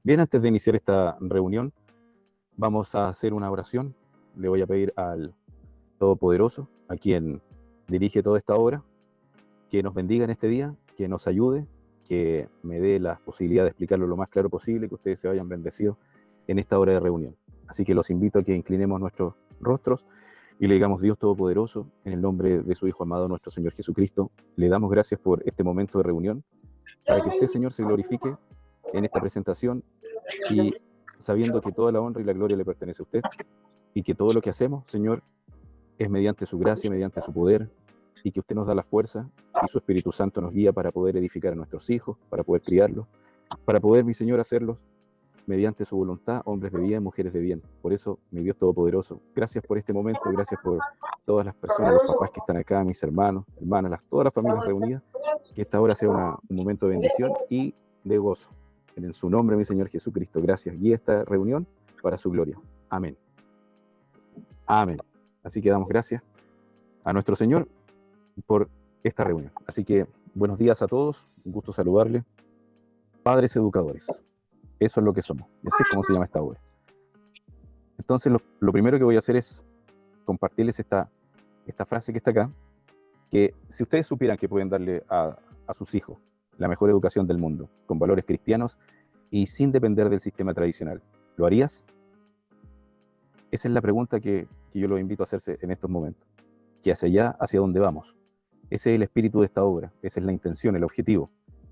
Bien, antes de iniciar esta reunión, vamos a hacer una oración. Le voy a pedir al Todopoderoso, a quien dirige toda esta obra, que nos bendiga en este día, que nos ayude, que me dé la posibilidad de explicarlo lo más claro posible, que ustedes se vayan bendecidos en esta hora de reunión. Así que los invito a que inclinemos nuestros rostros y le digamos: Dios Todopoderoso, en el nombre de su Hijo amado, nuestro Señor Jesucristo, le damos gracias por este momento de reunión, para que usted, Señor, se glorifique en esta presentación, y sabiendo que toda la honra y la gloria le pertenece a usted, y que todo lo que hacemos, Señor, es mediante su gracia, mediante su poder, y que usted nos da la fuerza y su Espíritu Santo nos guía para poder edificar a nuestros hijos, para poder criarlos, para poder, mi Señor, hacerlos mediante su voluntad, hombres de bien, mujeres de bien. Por eso, mi Dios Todopoderoso, gracias por este momento, gracias por todas las personas, los papás que están acá, mis hermanos, hermanas, todas las familias reunidas, que esta hora sea un momento de bendición y de gozo. En su nombre, mi Señor Jesucristo, gracias. Guía esta reunión para su gloria. Amén. Amén. Así que damos gracias a nuestro Señor por esta reunión. Así que buenos días a todos, un gusto saludarles. Padres educadores, eso es lo que somos, y así es como se llama esta obra. Entonces lo primero que voy a hacer es compartirles esta frase que está acá, que si ustedes supieran que pueden darle a sus hijos la mejor educación del mundo, con valores cristianos y sin depender del sistema tradicional, ¿lo harías? Esa es la pregunta que yo los invito a hacerse en estos momentos. Que hacia allá, hacia dónde vamos. Ese es el espíritu de esta obra, esa es la intención, el objetivo.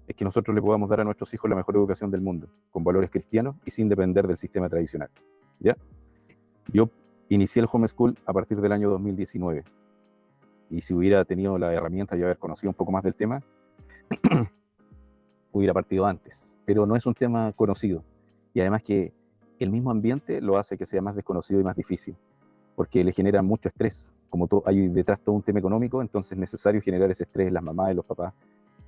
Es que nosotros le podamos dar a nuestros hijos la mejor educación del mundo, con valores cristianos y sin depender del sistema tradicional. ¿Ya? Yo inicié el homeschool a partir del año 2019. Y si hubiera tenido la herramienta y haber conocido un poco más del tema, hubiera partido antes. Pero no es un tema conocido. Y además que el mismo ambiente lo hace que sea más desconocido y más difícil, porque le genera mucho estrés. Como hay detrás todo un tema económico, entonces es necesario generar ese estrés en las mamás y los papás.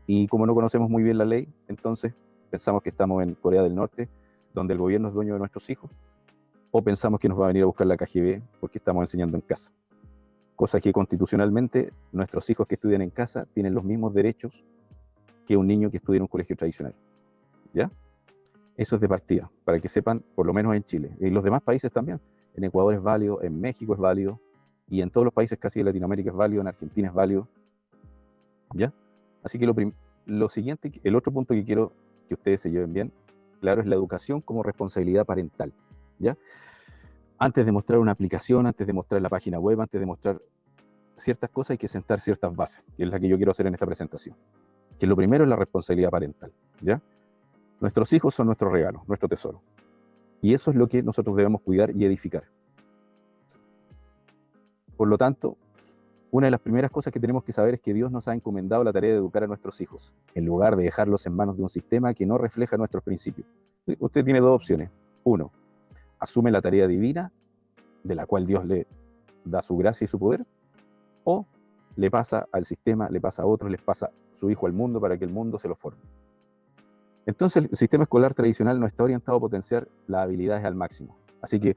Y como no conocemos muy bien la ley, entonces pensamos que estamos en Corea del Norte, donde el gobierno es dueño de nuestros hijos, o pensamos que nos va a venir a buscar la KGB porque estamos enseñando en casa. Cosa que constitucionalmente nuestros hijos que estudian en casa tienen los mismos derechos que un niño que estudia en un colegio tradicional. ¿Ya? Eso es de partida, para que sepan, por lo menos en Chile. Y en los demás países también. En Ecuador es válido, en México es válido, y en todos los países casi de Latinoamérica es válido, en Argentina es válido. ¿Ya? Así que lo siguiente, el otro punto que quiero que ustedes se lleven bien, claro, es la educación como responsabilidad parental. ¿Ya? Antes de mostrar una aplicación, antes de mostrar la página web, antes de mostrar ciertas cosas, hay que sentar ciertas bases, que es la que yo quiero hacer en esta presentación. Que lo primero es la responsabilidad parental. ¿Ya? Nuestros hijos son nuestro regalo, nuestro tesoro. Y eso es lo que nosotros debemos cuidar y edificar. Por lo tanto, una de las primeras cosas que tenemos que saber es que Dios nos ha encomendado la tarea de educar a nuestros hijos, en lugar de dejarlos en manos de un sistema que no refleja nuestros principios. Usted tiene dos opciones. Uno, asume la tarea divina, de la cual Dios le da su gracia y su poder, o le pasa al sistema, le pasa a otros, les pasa su hijo al mundo para que el mundo se lo forme. Entonces el sistema escolar tradicional no está orientado a potenciar las habilidades al máximo. Así que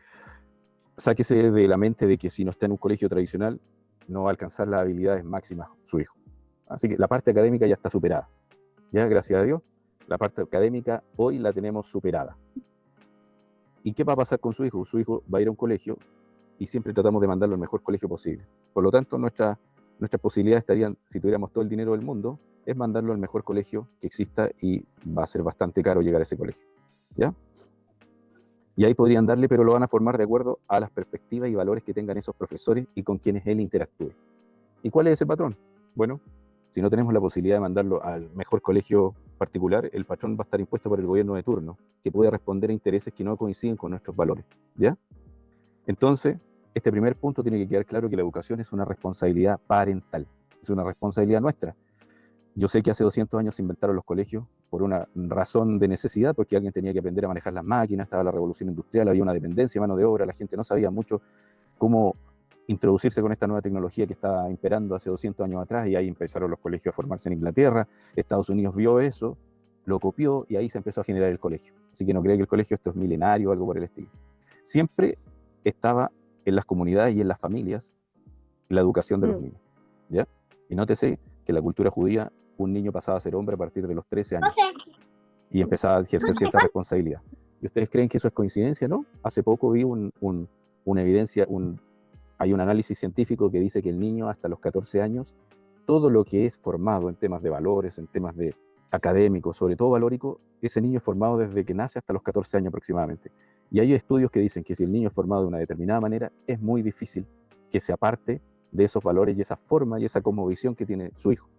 sáquese de la mente de que si no está en un colegio tradicional no va a alcanzar las habilidades máximas su hijo. Así que la parte académica ya está superada. Ya, gracias a Dios, la parte académica hoy la tenemos superada. ¿Y qué va a pasar con su hijo? Su hijo va a ir a un colegio y siempre tratamos de mandarlo al mejor colegio posible. Por lo tanto, nuestras posibilidades estarían, si tuviéramos todo el dinero del mundo, es mandarlo al mejor colegio que exista, y va a ser bastante caro llegar a ese colegio. ¿Ya? Y ahí podrían darle, pero lo van a formar de acuerdo a las perspectivas y valores que tengan esos profesores y con quienes él interactúe. ¿Y cuál es ese patrón? Bueno, si no tenemos la posibilidad de mandarlo al mejor colegio particular, el patrón va a estar impuesto por el gobierno de turno, que puede responder a intereses que no coinciden con nuestros valores. ¿Ya? Entonces, este primer punto tiene que quedar claro, que la educación es una responsabilidad parental, es una responsabilidad nuestra. Yo sé que hace 200 años se inventaron los colegios por una razón de necesidad, porque alguien tenía que aprender a manejar las máquinas, estaba la revolución industrial, había una dependencia de mano de obra, la gente no sabía mucho cómo introducirse con esta nueva tecnología que estaba imperando hace 200 años atrás, y ahí empezaron los colegios a formarse en Inglaterra. Estados Unidos vio eso, lo copió, y ahí se empezó a generar el colegio. Así que no crea que el colegio esto es milenario o algo por el estilo. Siempre estaba en las comunidades y en las familias la educación de los niños. ¿Ya? Y nótese que en la cultura judía un niño pasaba a ser hombre a partir de los 13 años y empezaba a ejercer cierta responsabilidad. ¿Y ustedes creen que eso es coincidencia? No. Hace poco vi una evidencia, hay un análisis científico que dice que el niño hasta los 14 años, todo lo que es formado en temas de valores, en temas de académicos, sobre todo valórico, ese niño es formado desde que nace hasta los 14 años aproximadamente. Y hay estudios que dicen que si el niño es formado de una determinada manera, es muy difícil que se aparte de esos valores y esa forma y esa cosmovisión que tiene su hijo.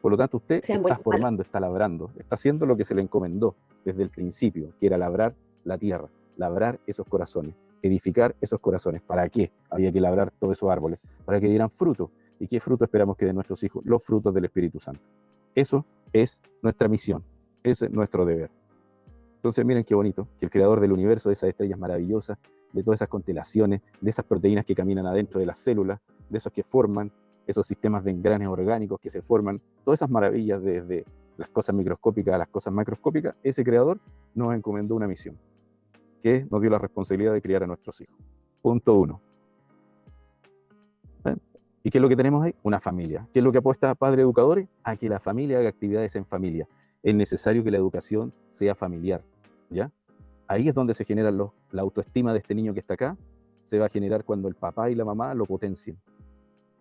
Por lo tanto, usted Sean está buenos o malos. formando, está labrando, está haciendo lo que se le encomendó desde el principio, que era labrar la tierra, labrar esos corazones, edificar esos corazones. ¿Para qué había que labrar todos esos árboles? Para que dieran fruto. ¿Y qué fruto esperamos que den nuestros hijos? Los frutos del Espíritu Santo. Eso es nuestra misión, ese es nuestro deber. Entonces miren qué bonito, que el creador del universo, de esas estrellas maravillosas, de todas esas constelaciones, de esas proteínas que caminan adentro de las células, de esos que forman esos sistemas de engranes orgánicos que se forman, todas esas maravillas desde las cosas microscópicas a las cosas macroscópicas, ese creador nos encomendó una misión, que nos dio la responsabilidad de criar a nuestros hijos. Punto 1. ¿Y qué es lo que tenemos ahí? Una familia. ¿Qué es lo que apuesta Padres Educadores? A que la familia haga actividades en familia. Es necesario que la educación sea familiar, ¿ya? Ahí es donde se genera la autoestima de este niño que está acá, se va a generar cuando el papá y la mamá lo potencien.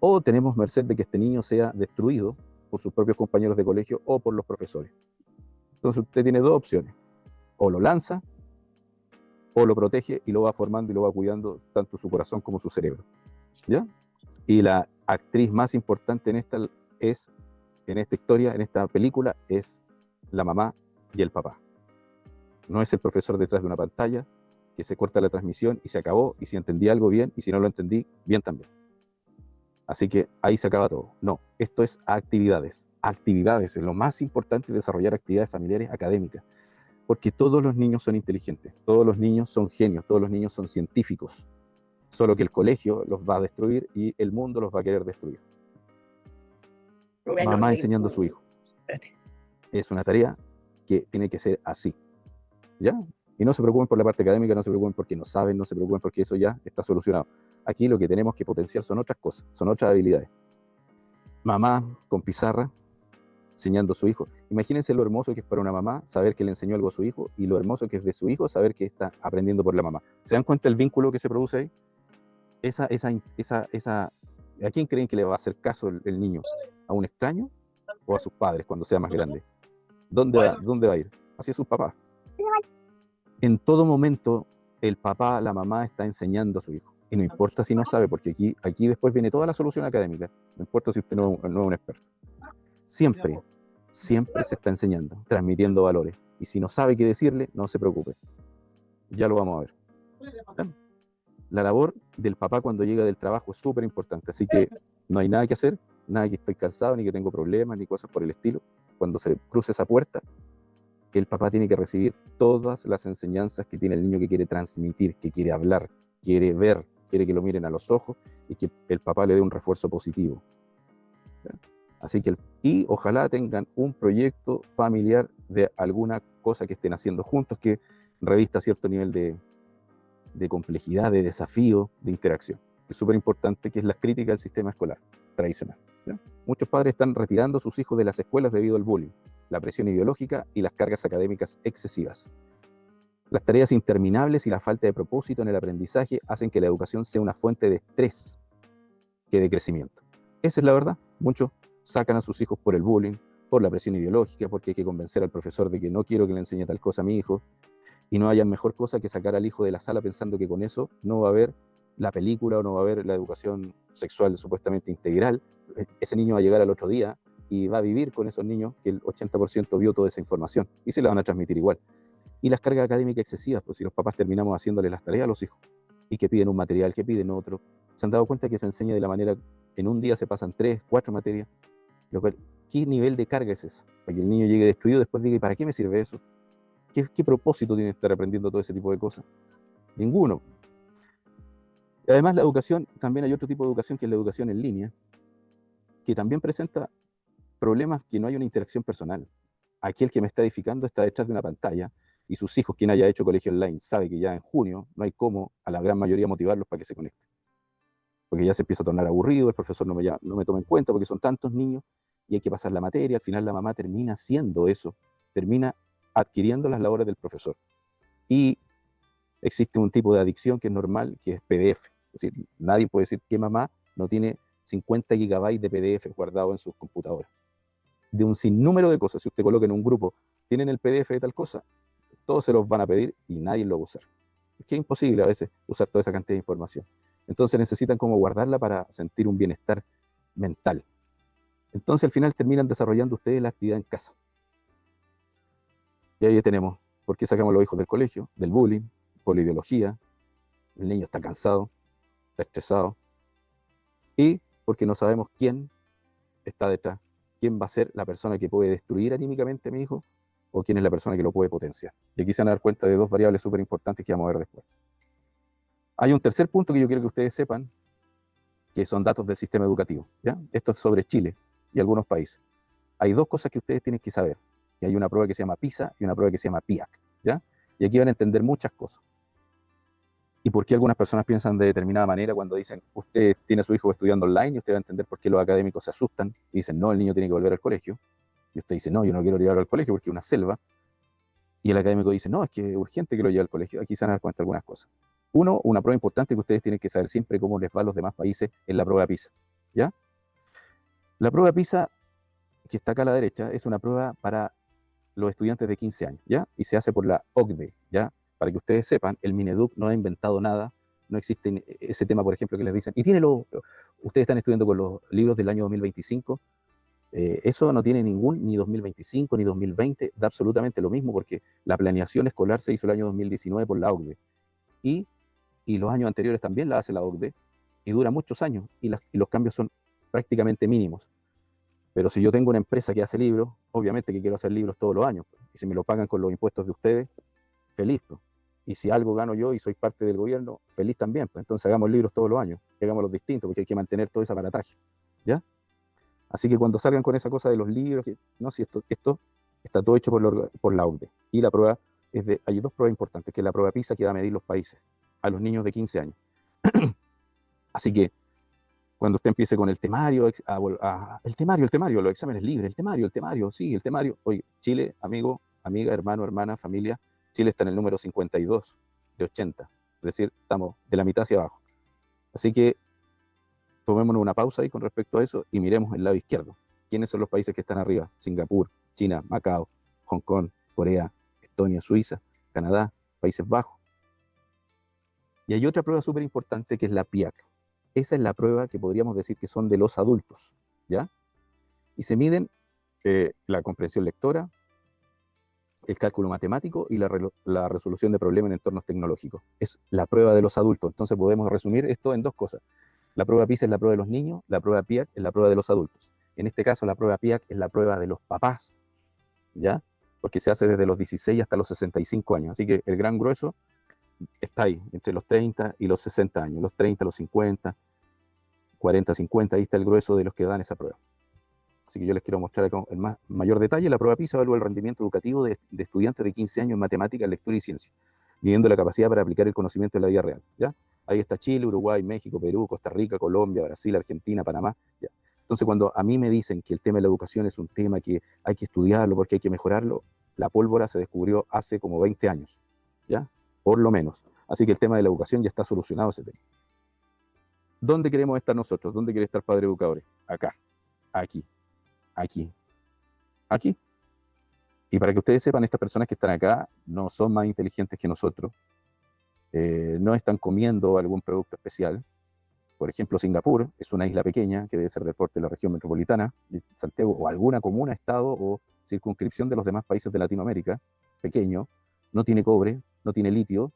O tenemos merced de que este niño sea destruido por sus propios compañeros de colegio o por los profesores. Entonces usted tiene dos opciones. O lo lanza, o lo protege y lo va formando y lo va cuidando tanto su corazón como su cerebro, ¿ya? Y la actriz más importante en esta historia, en esta película, es la mamá y el papá. No es el profesor detrás de una pantalla que se corta la transmisión y se acabó, y si entendí algo bien, y si no lo entendí, bien también. Así que ahí se acaba todo. No, esto es actividades. Actividades, es lo más importante, desarrollar actividades familiares académicas, porque todos los niños son inteligentes, todos los niños son genios, todos los niños son científicos, solo que el colegio los va a destruir y el mundo los va a querer destruir. Bueno, Mamá enseñando a su hijo. Es una tarea que tiene que ser así, ¿ya? Y no se preocupen por la parte académica, no se preocupen porque no saben, no se preocupen porque eso ya está solucionado. Aquí lo que tenemos que potenciar son otras cosas, son otras habilidades. Mamá con pizarra, enseñando a su hijo. Imagínense lo hermoso que es para una mamá saber que le enseñó algo a su hijo, y lo hermoso que es de su hijo saber que está aprendiendo por la mamá. ¿Se dan cuenta el vínculo que se produce ahí? ¿A quién creen que le va a hacer caso el niño? ¿A un extraño o a sus padres cuando sea más grande? ¿Dónde va a ir? Hacia sus papás. En todo momento, el papá, la mamá está enseñando a su hijo. Y no importa si no sabe, porque aquí después viene toda la solución académica. No importa si usted no es un experto. Siempre se está enseñando, transmitiendo valores. Y si no sabe qué decirle, no se preocupe. Ya lo vamos a ver. La labor del papá cuando llega del trabajo es súper importante. Así que no hay nada que hacer, nada que estoy cansado, ni que tengo problemas, ni cosas por el estilo. Cuando se cruce esa puerta, el papá tiene que recibir todas las enseñanzas que tiene el niño, que quiere transmitir, que quiere hablar, quiere ver, quiere que lo miren a los ojos y que el papá le dé un refuerzo positivo. Así que, y ojalá tengan un proyecto familiar de alguna cosa que estén haciendo juntos que revista cierto nivel de complejidad, de desafío, de interacción. Es súper importante, que es la crítica del sistema escolar tradicional, ¿ya? Muchos padres están retirando a sus hijos de las escuelas debido al bullying, la presión ideológica y las cargas académicas excesivas. Las tareas interminables y la falta de propósito en el aprendizaje hacen que la educación sea una fuente de estrés que de crecimiento. Esa es la verdad. Muchos sacan a sus hijos por el bullying, por la presión ideológica, porque hay que convencer al profesor de que no quiero que le enseñe tal cosa a mi hijo, y no haya mejor cosa que sacar al hijo de la sala pensando que con eso no va a haber la película o no va a haber la educación sexual supuestamente integral. Ese niño va a llegar al otro día y va a vivir con esos niños que el 80% vio toda esa información y se la van a transmitir igual. Y las cargas académicas excesivas, pues si los papás terminamos haciéndole las tareas a los hijos y que piden un material, que piden otro, se han dado cuenta que se enseña de la manera, en un día se pasan 3, 4 materias, lo cual, ¿qué nivel de carga es ese? Para que el niño llegue destruido después diga, ¿y para qué me sirve eso? ¿Qué propósito tiene estar aprendiendo todo ese tipo de cosas? Ninguno. Y además la educación, también hay otro tipo de educación que es la educación en línea, que también presenta problemas, que no hay una interacción personal. Aquel que me está edificando está detrás de una pantalla, y sus hijos, quien haya hecho colegio online, sabe que ya en junio no hay cómo a la gran mayoría motivarlos para que se conecten. Porque ya se empieza a tornar aburrido, el profesor no me toma en cuenta porque son tantos niños y hay que pasar la materia. Al final la mamá termina haciendo eso, termina adquiriendo las labores del profesor. Y existe un tipo de adicción que es normal, que es PDF. Es decir, nadie puede decir que mamá no tiene 50 gigabytes de PDF guardados en sus computadoras. De un sinnúmero de cosas. Si usted coloca en un grupo, tienen el PDF de tal cosa, todos se los van a pedir y nadie lo va a usar. Es que es imposible a veces usar toda esa cantidad de información. Entonces necesitan como guardarla para sentir un bienestar mental. Entonces al final terminan desarrollando ustedes la actividad en casa. Y ahí tenemos, ¿por qué sacamos a los hijos del colegio? Del bullying, por la ideología, el niño está cansado, está estresado, y porque no sabemos quién está detrás, quién va a ser la persona que puede destruir anímicamente a mi hijo, o quién es la persona que lo puede potenciar. Y aquí se van a dar cuenta de dos variables súper importantes que vamos a ver después. Hay un tercer punto que yo quiero que ustedes sepan, que son datos del sistema educativo, ¿ya? Esto es sobre Chile y algunos países. Hay dos cosas que ustedes tienen que saber, que hay una prueba que se llama PISA y una prueba que se llama PIAC, ¿ya? Y aquí van a entender muchas cosas. Y por qué algunas personas piensan de determinada manera cuando dicen, usted tiene a su hijo estudiando online, y usted va a entender por qué los académicos se asustan y dicen, no, el niño tiene que volver al colegio. Y usted dice, no, yo no quiero llevarlo al colegio porque es una selva. Y el académico dice, no, es que es urgente que lo lleve al colegio. Aquí se van a dar cuenta de algunas cosas. Uno, una prueba importante que ustedes tienen que saber siempre cómo les va a los demás países en la prueba PISA, ¿ya? La prueba PISA, que está acá a la derecha, es una prueba para los estudiantes de 15 años, ¿ya? Y se hace por la OCDE, ¿ya? Para que ustedes sepan, el Mineduc no ha inventado nada, no existe ese tema, por ejemplo, que les dicen, y tiene ustedes están estudiando con los libros del año 2025, eso no tiene ningún, ni 2025, ni 2020, da absolutamente lo mismo, porque la planeación escolar se hizo el año 2019 por la OCDE, y, y los años anteriores también la hace la OCDE, y dura muchos años, y los cambios son prácticamente mínimos. Pero si yo tengo una empresa que hace libros, obviamente que quiero hacer libros todos los años. Y si me lo pagan con los impuestos de ustedes, feliz. Y si algo gano yo y soy parte del gobierno, feliz también. Entonces hagamos libros todos los años, hagámoslos distintos, porque hay que mantener todo ese aparataje. ¿Ya? Así que cuando salgan con esa cosa de los libros, no, si esto está todo hecho por la OCDE. Y la prueba hay dos pruebas importantes, que es la prueba PISA, que va a medir los países a los niños de 15 años. Así que cuando usted empiece con el temario, el temario, los exámenes libres, el temario, sí, el temario. Oye, Chile, amigo, amiga, hermano, hermana, familia, Chile está en el número 52 de 80. Es decir, estamos de la mitad hacia abajo. Así que tomémonos una pausa ahí con respecto a eso y miremos el lado izquierdo. ¿Quiénes son los países que están arriba? Singapur, China, Macao, Hong Kong, Corea, Estonia, Suiza, Canadá, Países Bajos. Y hay otra prueba súper importante que es la PIAC. Esa es la prueba que podríamos decir que son de los adultos, ¿ya? Y se miden la comprensión lectora, el cálculo matemático y la resolución de problemas en entornos tecnológicos. Es la prueba de los adultos. Entonces podemos resumir esto en dos cosas. La prueba PISA es la prueba de los niños, la prueba PIAC es la prueba de los adultos. En este caso, la prueba PIAC es la prueba de los papás, ¿ya? Porque se hace desde los 16 hasta los 65 años. Así que el gran grueso está ahí, entre los 30 y los 60 años, los 30, los 50, 40, 50, ahí está el grueso de los que dan esa prueba. Así que yo les quiero mostrar acá en mayor detalle. La prueba PISA evalúa el rendimiento educativo de estudiantes de 15 años en matemáticas, lectura y ciencia, midiendo la capacidad para aplicar el conocimiento en la vida real, ¿ya? Ahí está Chile, Uruguay, México, Perú, Costa Rica, Colombia, Brasil, Argentina, Panamá, ¿ya? Entonces, cuando a mí me dicen que el tema de la educación es un tema que hay que estudiarlo porque hay que mejorarlo, la pólvora se descubrió hace como 20 años, ¿ya? Por lo menos. Así que el tema de la educación ya está solucionado, ese tema. ¿Dónde queremos estar nosotros? ¿Dónde quiere estar Padre Educadores? Acá, aquí, aquí, aquí. Y para que ustedes sepan, estas personas que están acá no son más inteligentes que nosotros, no están comiendo algún producto especial. Por ejemplo, Singapur es una isla pequeña que debe ser del porte de la región metropolitana de Santiago, o alguna comuna, estado o circunscripción de los demás países de Latinoamérica, pequeño, no tiene cobre, no tiene litio,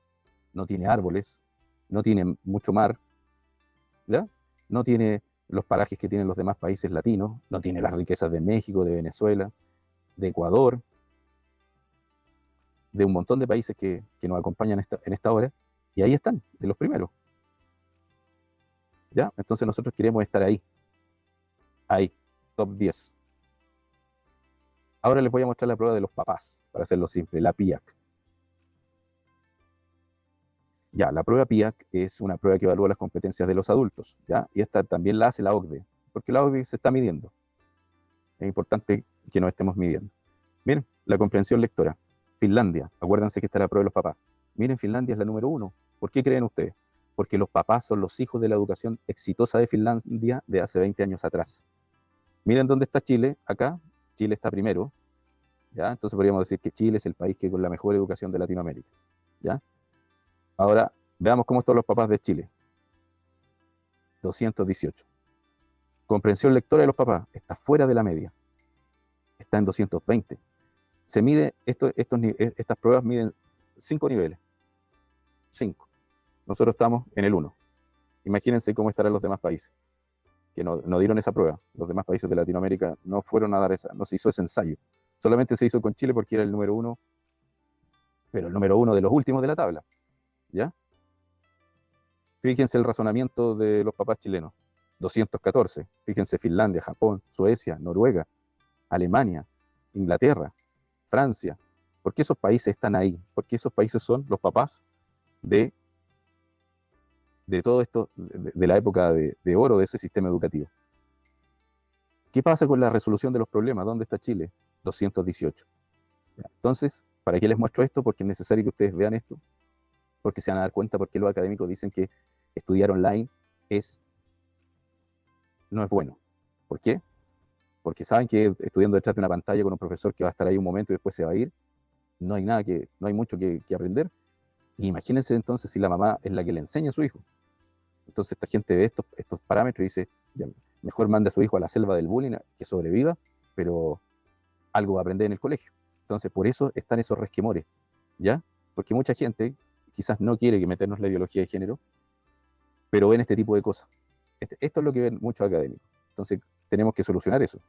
no tiene árboles, no tiene mucho mar, ¿ya? No tiene los parajes que tienen los demás países latinos, no tiene las riquezas de México, de Venezuela, de Ecuador, de un montón de países que nos acompañan en esta hora, y ahí están, de los primeros, ¿ya? Entonces nosotros queremos estar ahí, top 10. Ahora les voy a mostrar la prueba de los papás, para hacerlo simple, la PIAC. Ya, la prueba PIAC es una prueba que evalúa las competencias de los adultos, ¿ya? Y esta también la hace la OCDE, porque la OCDE se está midiendo. Es importante que nos estemos midiendo. Miren, la comprensión lectora. Finlandia, acuérdense que está la prueba de los papás. Miren, Finlandia es la número 1. ¿Por qué creen ustedes? Porque los papás son los hijos de la educación exitosa de Finlandia de hace 20 años atrás. Miren dónde está Chile, acá. Chile está primero, ¿ya? Entonces podríamos decir que Chile es el país que con la mejor educación de Latinoamérica, ¿ya? Ahora, veamos cómo están los papás de Chile. 218. Comprensión lectora de los papás está fuera de la media, está en 220. Se mide, estas pruebas miden 5 niveles, 5. Nosotros estamos en el 1. Imagínense cómo estarán los demás países, que no dieron esa prueba. Los demás países de Latinoamérica no fueron a dar esa, no se hizo ese ensayo. Solamente se hizo con Chile porque era el número 1, pero el número 1 de los últimos de la tabla, ¿ya? Fíjense el razonamiento de los papás chilenos. 214. Fíjense Finlandia, Japón, Suecia, Noruega, Alemania, Inglaterra, Francia. ¿Por qué esos países están ahí? Porque esos países son los papás de todo esto, de la época de oro de ese sistema educativo. ¿Qué pasa con la resolución de los problemas? ¿Dónde está Chile? 218. Entonces, ¿para qué les muestro esto? Porque es necesario que ustedes vean esto, porque se van a dar cuenta por qué los académicos dicen que estudiar online no es bueno. ¿Por qué? Porque saben que estudiando detrás de una pantalla con un profesor que va a estar ahí un momento y después se va a ir, no hay mucho que aprender. Y imagínense entonces si la mamá es la que le enseña a su hijo. Entonces esta gente ve estos parámetros y dice, ya, mejor mande a su hijo a la selva del bullying, que sobreviva, pero algo va a aprender en el colegio. Entonces por eso están esos resquemores, ¿ya? Porque mucha gente quizás no quiere que meternos la biología de género, pero ven este tipo de cosas. Esto es lo que ven muchos académicos. Entonces tenemos que solucionar eso,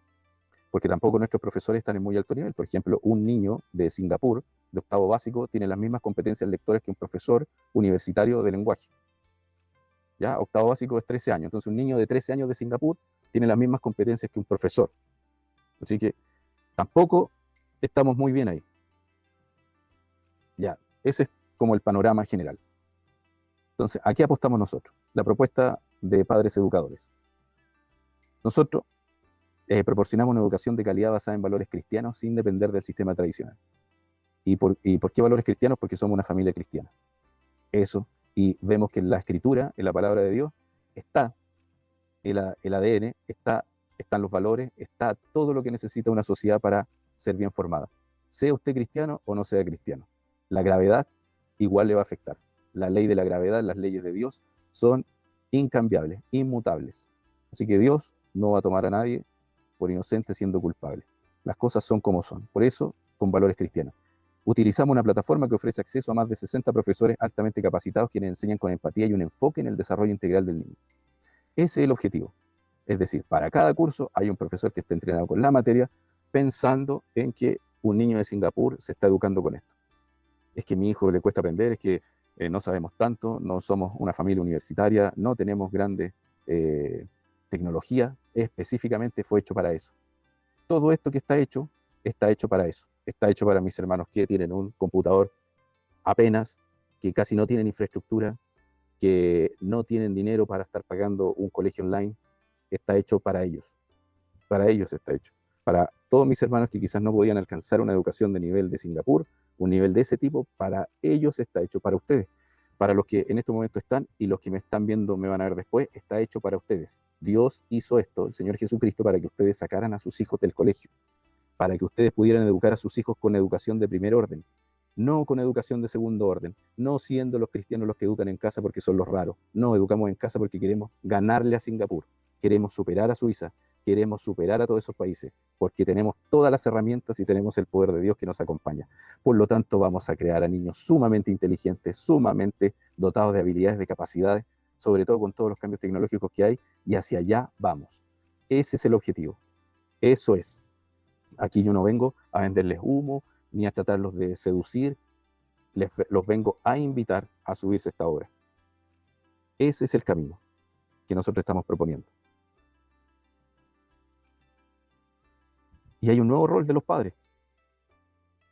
porque tampoco nuestros profesores están en muy alto nivel. Por ejemplo, un niño de Singapur, de octavo básico, tiene las mismas competencias lectoras que un profesor universitario de lenguaje. ¿Ya? Octavo básico es 13 años. Entonces un niño de 13 años de Singapur tiene las mismas competencias que un profesor. Así que tampoco estamos muy bien ahí. Ya, ese es como el panorama general. Entonces, ¿a qué apostamos nosotros? La propuesta de padres educadores. Nosotros proporcionamos una educación de calidad basada en valores cristianos sin depender del sistema tradicional. ¿Y por qué valores cristianos? Porque somos una familia cristiana. Eso. Y vemos que en la escritura, en la palabra de Dios, está el ADN, están los valores, está todo lo que necesita una sociedad para ser bien formada. Sea usted cristiano o no sea cristiano. La gravedad igual le va a afectar. La ley de la gravedad, las leyes de Dios, son incambiables, inmutables. Así que Dios no va a tomar a nadie por inocente siendo culpable. Las cosas son como son. Por eso, con valores cristianos. Utilizamos una plataforma que ofrece acceso a más de 60 profesores altamente capacitados quienes enseñan con empatía y un enfoque en el desarrollo integral del niño. Ese es el objetivo. Es decir, para cada curso hay un profesor que esté entrenado con la materia pensando en que un niño de Singapur se está educando con esto. Es que a mi hijo le cuesta aprender, es que no sabemos tanto, no somos una familia universitaria, no tenemos grandes tecnología, específicamente fue hecho para eso. Todo esto que está hecho para eso. Está hecho para mis hermanos que tienen un computador apenas, que casi no tienen infraestructura, que no tienen dinero para estar pagando un colegio online. Está hecho para ellos. Para ellos está hecho. Para todos mis hermanos que quizás no podían alcanzar una educación de nivel de Singapur, un nivel de ese tipo, para ellos está hecho. Para ustedes, para los que en este momento están y los que me están viendo me van a ver después, está hecho para ustedes. Dios hizo esto, el Señor Jesucristo, para que ustedes sacaran a sus hijos del colegio, para que ustedes pudieran educar a sus hijos con educación de primer orden, no con educación de segundo orden, no siendo los cristianos los que educan en casa porque son los raros, no, educamos en casa porque queremos ganarle a Singapur, queremos superar a Suiza, queremos superar a todos esos países, porque tenemos todas las herramientas y tenemos el poder de Dios que nos acompaña. Por lo tanto, vamos a crear a niños sumamente inteligentes, sumamente dotados de habilidades, de capacidades, sobre todo con todos los cambios tecnológicos que hay, y hacia allá vamos. Ese es el objetivo. Eso es. Aquí yo no vengo a venderles humo, ni a tratarlos de seducir, los vengo a invitar a subirse a esta obra. Ese es el camino que nosotros estamos proponiendo. Y hay un nuevo rol de los padres,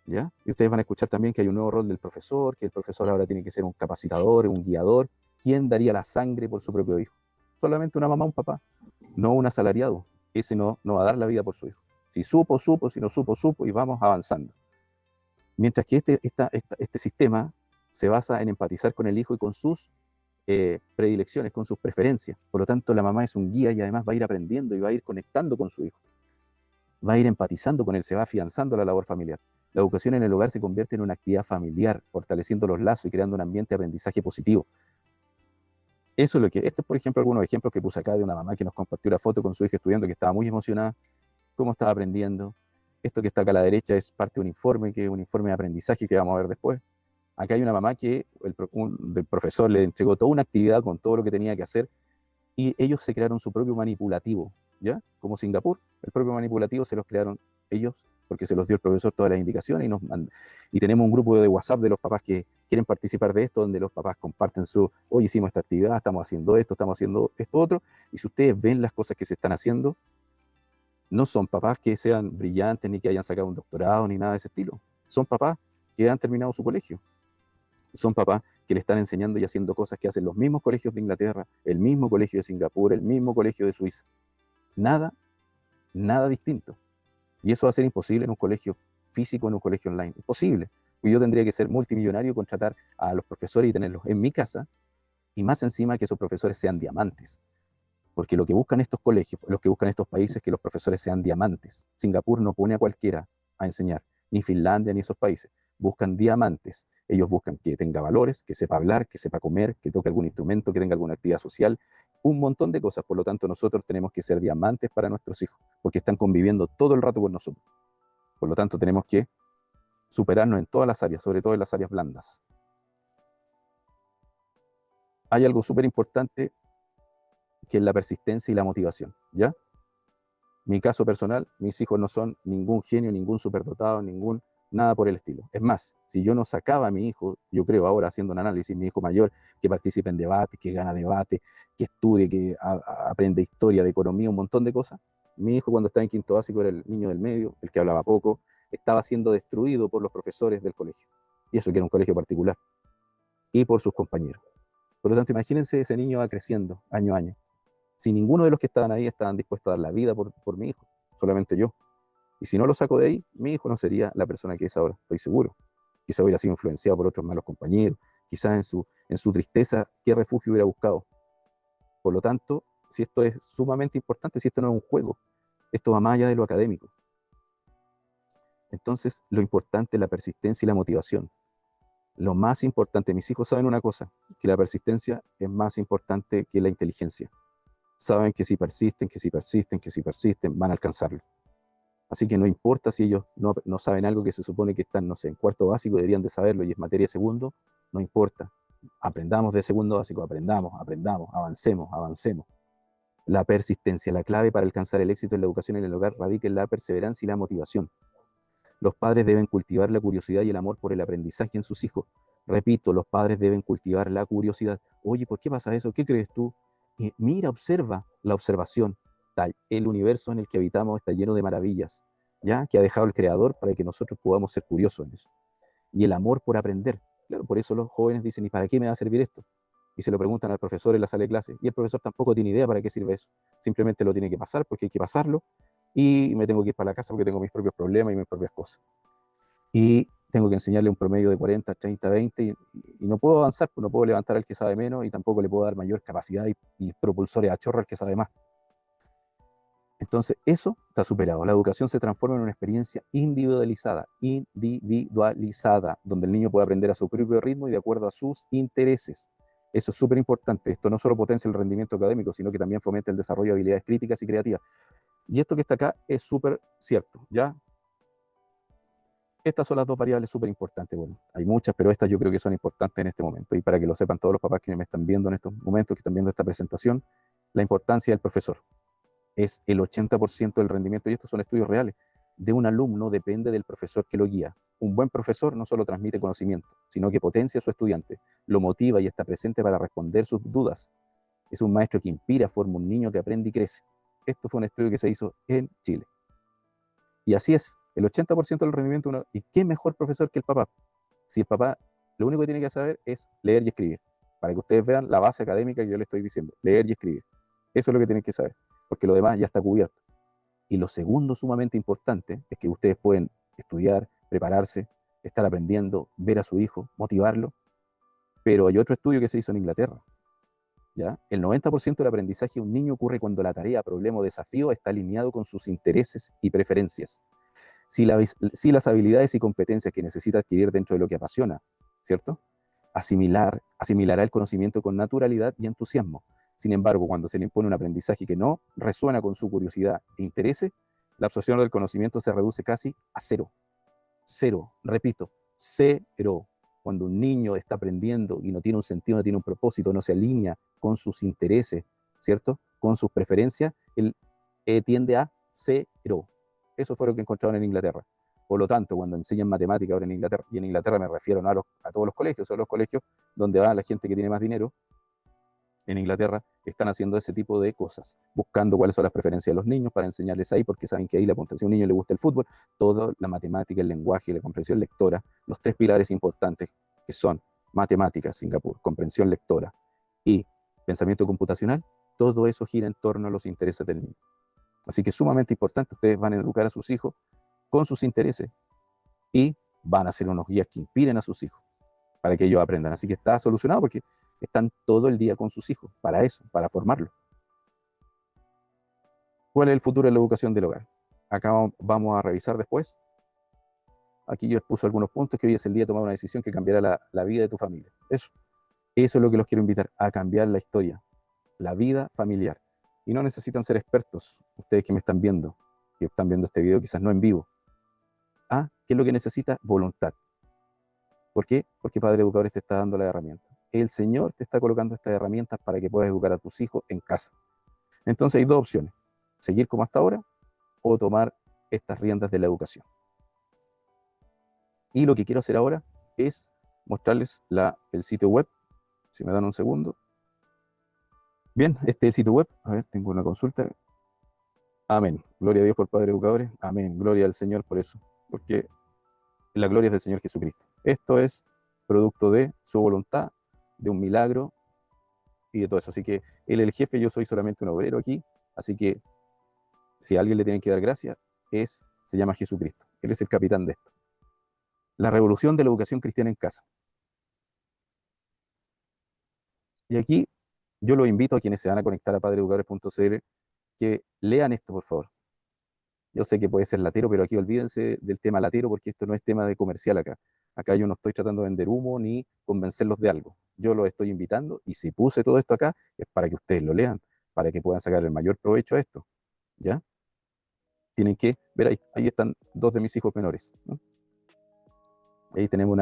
¿ya? Y ustedes van a escuchar también que hay un nuevo rol del profesor, que el profesor ahora tiene que ser un capacitador, un guiador. ¿Quién daría la sangre por su propio hijo? Solamente una mamá, un papá, no un asalariado. Ese no va a dar la vida por su hijo. Si supo, supo, si no supo, supo, y vamos avanzando. Mientras que este sistema se basa en empatizar con el hijo y con sus predilecciones, con sus preferencias. Por lo tanto, la mamá es un guía y además va a ir aprendiendo y va a ir conectando con su hijo. Va a ir empatizando con él, se va afianzando la labor familiar. La educación en el hogar se convierte en una actividad familiar, fortaleciendo los lazos y creando un ambiente de aprendizaje positivo. Eso es lo que, esto es por ejemplo algunos ejemplos que puse acá de una mamá que nos compartió una foto con su hija estudiando que estaba muy emocionada, cómo estaba aprendiendo. Esto que está acá a la derecha es parte de un informe, que es un informe de aprendizaje que vamos a ver después. Acá hay una mamá que el profesor le entregó toda una actividad con todo lo que tenía que hacer y ellos se crearon su propio manipulativo, ¿ya? Como Singapur, el propio manipulativo se los crearon ellos porque se los dio el profesor todas las indicaciones y tenemos un grupo de WhatsApp de los papás que quieren participar de esto, donde los papás comparten hoy hicimos esta actividad, estamos haciendo esto otro, y si ustedes ven las cosas que se están haciendo, no son papás que sean brillantes, ni que hayan sacado un doctorado, ni nada de ese estilo. Son papás que han terminado su colegio. Son papás que le están enseñando y haciendo cosas que hacen los mismos colegios de Inglaterra, el mismo colegio de Singapur, el mismo colegio de Suiza. Nada, nada distinto. Y eso va a ser imposible en un colegio físico, en un colegio online. Imposible. Yo tendría que ser multimillonario, contratar a los profesores y tenerlos en mi casa, y más encima que esos profesores sean diamantes. Porque lo que buscan estos colegios, lo que buscan estos países es que los profesores sean diamantes. Singapur no pone a cualquiera a enseñar, ni Finlandia ni esos países. Buscan diamantes. Ellos buscan que tenga valores, que sepa hablar, que sepa comer, que toque algún instrumento, que tenga alguna actividad social, un montón de cosas. Por lo tanto, nosotros tenemos que ser diamantes para nuestros hijos, porque están conviviendo todo el rato con nosotros. Por lo tanto, tenemos que superarnos en todas las áreas, sobre todo en las áreas blandas. Hay algo súper importante que es la persistencia y la motivación, ¿ya? Mi caso personal, mis hijos no son ningún genio, ningún superdotado, nada por el estilo. Es más, si yo no sacaba a mi hijo, yo creo ahora haciendo un análisis, mi hijo mayor, que participe en debate, que gana debate, que estudie, que aprende historia, de economía, un montón de cosas. Mi hijo cuando estaba en quinto básico era el niño del medio, el que hablaba poco, estaba siendo destruido por los profesores del colegio. Y eso que era un colegio particular. Y por sus compañeros. Por lo tanto, imagínense, ese niño va creciendo año a año. Si ninguno de los que estaban ahí estaban dispuestos a dar la vida por mi hijo, solamente yo. Y si no lo saco de ahí, mi hijo no sería la persona que es ahora, estoy seguro. Quizá hubiera sido influenciado por otros malos compañeros, quizás en su tristeza, qué refugio hubiera buscado. Por lo tanto, si esto es sumamente importante, si esto no es un juego, esto va más allá de lo académico. Entonces, lo importante es la persistencia y la motivación. Lo más importante, mis hijos saben una cosa, que la persistencia es más importante que la inteligencia. Saben que si persisten, que si persisten, que si persisten, van a alcanzarlo. Así que no importa si ellos no saben algo que se supone que están, no sé, en cuarto básico, deberían de saberlo y es materia de segundo, no importa. Aprendamos de segundo básico, aprendamos, avancemos, avancemos. La persistencia, la clave para alcanzar el éxito en la educación en el hogar radica en la perseverancia y la motivación. Los padres deben cultivar la curiosidad y el amor por el aprendizaje en sus hijos. Repito, los padres deben cultivar la curiosidad. Oye, ¿por qué pasa eso? ¿Qué crees tú? Mira, observa la observación. El universo en el que habitamos está lleno de maravillas, ¿ya? Que ha dejado el Creador para que nosotros podamos ser curiosos en eso. Y el amor por aprender. Claro, por eso los jóvenes dicen, ¿y para qué me va a servir esto? Y se lo preguntan al profesor en la sala de clase. Y el profesor tampoco tiene idea para qué sirve eso. Simplemente lo tiene que pasar porque hay que pasarlo. Y me tengo que ir para la casa porque tengo mis propios problemas y mis propias cosas. Y tengo que enseñarle un promedio de 40, 30, 20 y no puedo avanzar, pues no puedo levantar al que sabe menos y tampoco le puedo dar mayor capacidad y propulsores a chorro al que sabe más. Entonces, eso está superado. La educación se transforma en una experiencia individualizada, donde el niño puede aprender a su propio ritmo y de acuerdo a sus intereses. Eso es súper importante. Esto no solo potencia el rendimiento académico, sino que también fomenta el desarrollo de habilidades críticas y creativas. Y esto que está acá es súper cierto, ¿ya? Estas son las dos variables súper importantes. Bueno, hay muchas, pero estas yo creo que son importantes en este momento. Y para que lo sepan todos los papás que me están viendo en estos momentos, que están viendo esta presentación, la importancia del profesor es el 80% del rendimiento, y estos son estudios reales, de un alumno depende del profesor que lo guía. Un buen profesor no solo transmite conocimiento, sino que potencia a su estudiante, lo motiva y está presente para responder sus dudas. Es un maestro que inspira, forma un niño que aprende y crece. Esto fue un estudio que se hizo en Chile. Y así es, el 80% del rendimiento, ¿y qué mejor profesor que el papá? Si el papá lo único que tiene que saber es leer y escribir, para que ustedes vean la base académica que yo les estoy diciendo, leer y escribir. Eso es lo que tienen que saber, porque lo demás ya está cubierto. Y lo segundo sumamente importante es que ustedes pueden estudiar, prepararse, estar aprendiendo, ver a su hijo, motivarlo, Pero hay otro estudio que se hizo en Inglaterra, ¿ya? El 90% del aprendizaje de un niño ocurre cuando la tarea, problema o desafío está alineado con sus intereses y preferencias. Si las habilidades y competencias que necesita adquirir dentro de lo que apasiona, ¿cierto? Asimilará el conocimiento con naturalidad y entusiasmo. Sin embargo, cuando se le impone un aprendizaje que no resuena con su curiosidad e interés, la absorción del conocimiento se reduce casi a cero. Cero, repito, cero. Cuando un niño está aprendiendo y no tiene un sentido, no tiene un propósito, no se alinea con sus intereses, ¿cierto? Con sus preferencias, él tiende a cero. Eso fue lo que encontraron en Inglaterra. Por lo tanto, cuando enseñan matemática ahora en Inglaterra, y en Inglaterra me refiero no a todos los colegios, a los colegios donde va la gente que tiene más dinero, en Inglaterra están haciendo ese tipo de cosas, buscando cuáles son las preferencias de los niños para enseñarles ahí, porque saben que ahí la puntuación, si a un niño le gusta el fútbol, toda la matemática, el lenguaje, la comprensión lectora, los tres pilares importantes que son matemáticas, Singapur, comprensión lectora y pensamiento computacional, todo eso gira en torno a los intereses del niño. Así que es sumamente importante, ustedes van a educar a sus hijos con sus intereses y van a ser unos guías que inspiren a sus hijos para que ellos aprendan. Así que está solucionado porque están todo el día con sus hijos, para eso, para formarlos. ¿Cuál es el futuro de la educación del hogar? Acá vamos a revisar después. Aquí yo expuso algunos puntos, que hoy es el día de tomar una decisión que cambiará la vida de tu familia. Eso es lo que los quiero invitar, a cambiar la historia, la vida familiar. Y no necesitan ser expertos, ustedes que me están viendo, que están viendo este video quizás no en vivo. ¿Qué es lo que necesita? Voluntad. ¿Por qué? Porque Padre Educador te está dando la herramienta. El Señor te está colocando estas herramientas para que puedas educar a tus hijos en casa. Entonces hay dos opciones, seguir como hasta ahora o tomar estas riendas de la educación. Y lo que quiero hacer ahora es mostrarles el sitio web, si me dan un segundo. Bien, este es el sitio web, a ver, tengo una consulta. Amén, gloria a Dios por Padre Educadores, amén, gloria al Señor por eso, porque la gloria es del Señor Jesucristo. Esto es producto de su voluntad, de un milagro y de todo eso. Así que Él es el jefe, yo soy solamente un obrero aquí, así que si a alguien le tienen que dar gracias, se llama Jesucristo. Él es el capitán de esto. La revolución de la educación cristiana en casa. Y aquí yo los invito a quienes se van a conectar a padreeducadores.cl que lean esto, por favor. Yo sé que puede ser latero, pero aquí olvídense del tema latero porque esto no es tema de comercial acá. Acá yo no estoy tratando de vender humo ni convencerlos de algo. Yo los estoy invitando y si puse todo esto acá es para que ustedes lo lean, para que puedan sacar el mayor provecho a esto. ¿Ya? Tienen que ver ahí están dos de mis hijos menores, ¿no? Ahí tenemos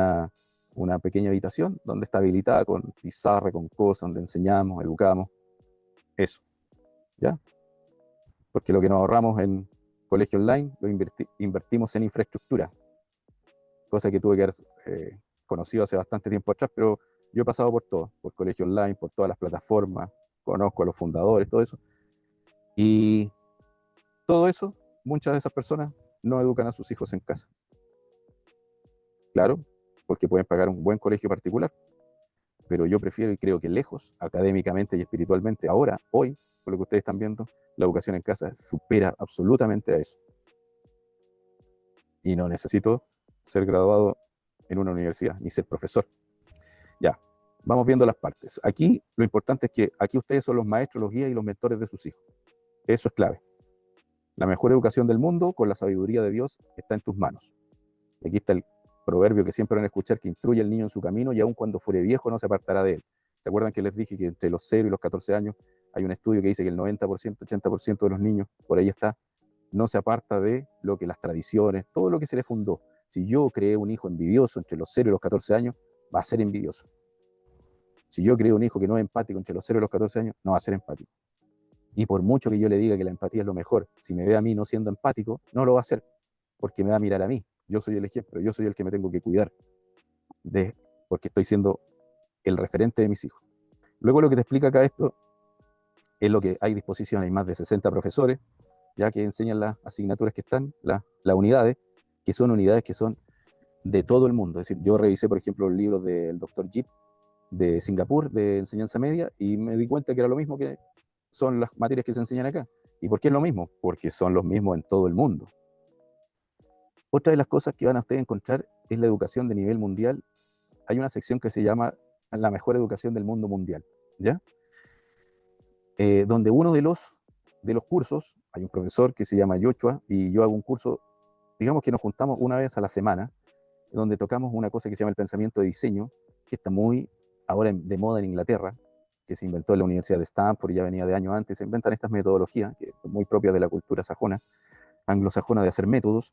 una pequeña habitación donde está habilitada con pizarra, con cosas, donde enseñamos, educamos. Eso, ¿ya? Porque lo que nos ahorramos en colegio online lo invertimos en infraestructura, cosa que tuve que haber conocido hace bastante tiempo atrás, pero yo he pasado por todo, por colegio online, por todas las plataformas, conozco a los fundadores, todo eso. Y todo eso, muchas de esas personas no educan a sus hijos en casa. Claro, porque pueden pagar un buen colegio particular, pero yo prefiero y creo que lejos, académicamente y espiritualmente, ahora, hoy, por lo que ustedes están viendo, la educación en casa supera absolutamente a eso. Y no necesito ser graduado en una universidad, ni ser profesor. Ya, vamos viendo las partes. Aquí lo importante es que aquí ustedes son los maestros, los guías y los mentores de sus hijos. Eso es clave. La mejor educación del mundo, con la sabiduría de Dios, está en tus manos. Y aquí está el proverbio que siempre van a escuchar, que instruye al niño en su camino y aun cuando fuere viejo no se apartará de él. ¿Se acuerdan que les dije que entre los 0 y los 14 años hay un estudio que dice que el 90%, 80% de los niños, por ahí está, no se aparta de lo que las tradiciones, todo lo que se le fundó? Si yo creé un hijo envidioso entre los 0 y los 14 años, va a ser envidioso. Si yo creo un hijo que no es empático entre los 0 y los 14 años, no va a ser empático. Y por mucho que yo le diga que la empatía es lo mejor, si me ve a mí no siendo empático, no lo va a hacer, porque me va a mirar a mí. Yo soy el ejemplo, yo soy el que me tengo que cuidar, porque estoy siendo el referente de mis hijos. Luego lo que te explica acá esto es lo que hay disposición. Hay más de 60 profesores, ya que enseñan las asignaturas que están, las unidades, que son unidades que son de todo el mundo. Es decir, yo revisé, por ejemplo, los libros del doctor Jeep de Singapur, de enseñanza media, y me di cuenta que era lo mismo que son las materias que se enseñan acá. ¿Y por qué es lo mismo? Porque son los mismos en todo el mundo. Otra de las cosas que van a ustedes encontrar es la educación de nivel mundial. Hay una sección que se llama la mejor educación del mundo mundial, ¿ya? Donde uno de los cursos, hay un profesor que se llama Joshua, y yo hago un curso, digamos que nos juntamos una vez a la semana, donde tocamos una cosa que se llama el pensamiento de diseño, que está muy ahora de moda en Inglaterra, que se inventó en la Universidad de Stanford y ya venía de años antes. Se inventan estas metodologías, que son muy propias de la cultura sajona, anglosajona, de hacer métodos,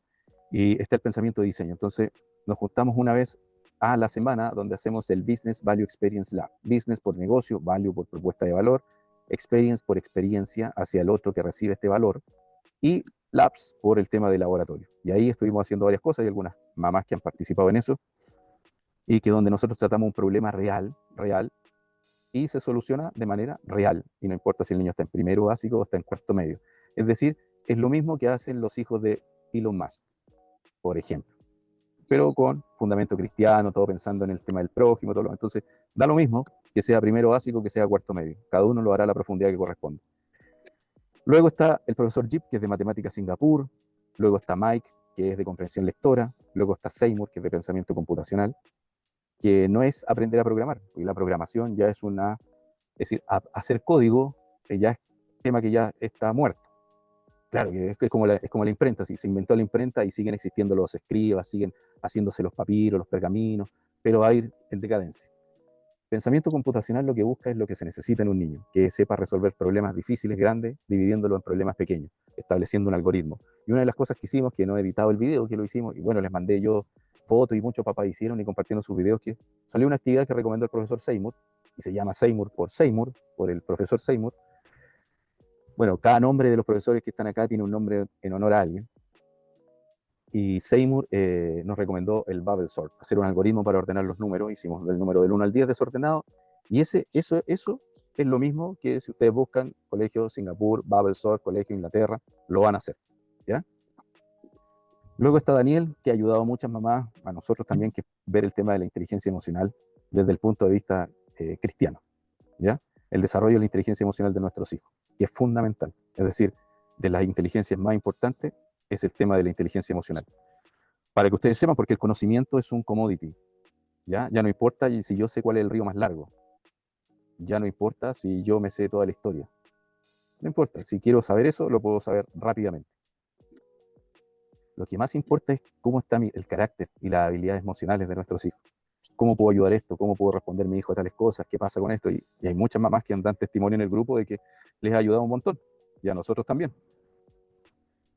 y está el pensamiento de diseño. Entonces, nos juntamos una vez a la semana donde hacemos el Business Value Experience Lab. Business por negocio, value por propuesta de valor, experience por experiencia hacia el otro que recibe este valor, y labs por el tema de laboratorio. Y ahí estuvimos haciendo varias cosas, hay algunas mamás que han participado en eso, y que donde nosotros tratamos un problema real, real, y se soluciona de manera real, y no importa si el niño está en primero básico o está en cuarto medio. Es decir, es lo mismo que hacen los hijos de Elon Musk, por ejemplo, pero con fundamento cristiano, todo pensando en el tema del prójimo, todo lo. Entonces, da lo mismo que sea primero básico que sea cuarto medio. Cada uno lo hará a la profundidad que corresponde. Luego está el profesor Jeep, que es de Matemática Singapur. Luego está Mike, que es de comprensión lectora. Luego está Seymour, que es de pensamiento computacional, que no es aprender a programar, porque la programación ya es una, es decir, hacer código ya es un tema que ya está muerto. Claro, que es como la imprenta, si se inventó la imprenta y siguen existiendo los escribas, siguen haciéndose los papiros, los pergaminos, pero va a ir en decadencia. Pensamiento computacional lo que busca es lo que se necesita en un niño, que sepa resolver problemas difíciles, grandes, dividiéndolo en problemas pequeños, estableciendo un algoritmo. Y una de las cosas que hicimos, que no he editado el video, que lo hicimos, y bueno, les mandé yo fotos y muchos papás hicieron y compartieron sus videos, que salió una actividad que recomendó el profesor Seymour, y se llama Seymour, por el profesor Seymour. Bueno, cada nombre de los profesores que están acá tiene un nombre en honor a alguien. Y Seymour nos recomendó el Bubble Sort, hacer un algoritmo para ordenar los números. Hicimos el número del 1 al 10 desordenado, y eso es lo mismo que si ustedes buscan Colegio Singapur, Bubble Sort, Colegio Inglaterra, lo van a hacer, ¿ya? Luego está Daniel, que ha ayudado a muchas mamás, a nosotros también, que ver el tema de la inteligencia emocional desde el punto de vista cristiano, ¿ya? El desarrollo de la inteligencia emocional de nuestros hijos, que es fundamental. Es decir, de las inteligencias más importantes es el tema de la inteligencia emocional. Para que ustedes sepan, porque el conocimiento es un commodity, ¿ya? Ya no importa si yo sé cuál es el río más largo, ya no importa si yo me sé toda la historia, no importa, si quiero saber eso, lo puedo saber rápidamente. Lo que más importa es cómo está el carácter y las habilidades emocionales de nuestros hijos. ¿Cómo puedo ayudar esto? ¿Cómo puedo responder a mi hijo a tales cosas? ¿Qué pasa con esto? Y hay muchas mamás que dan testimonio en el grupo de que les ha ayudado un montón, y a nosotros también.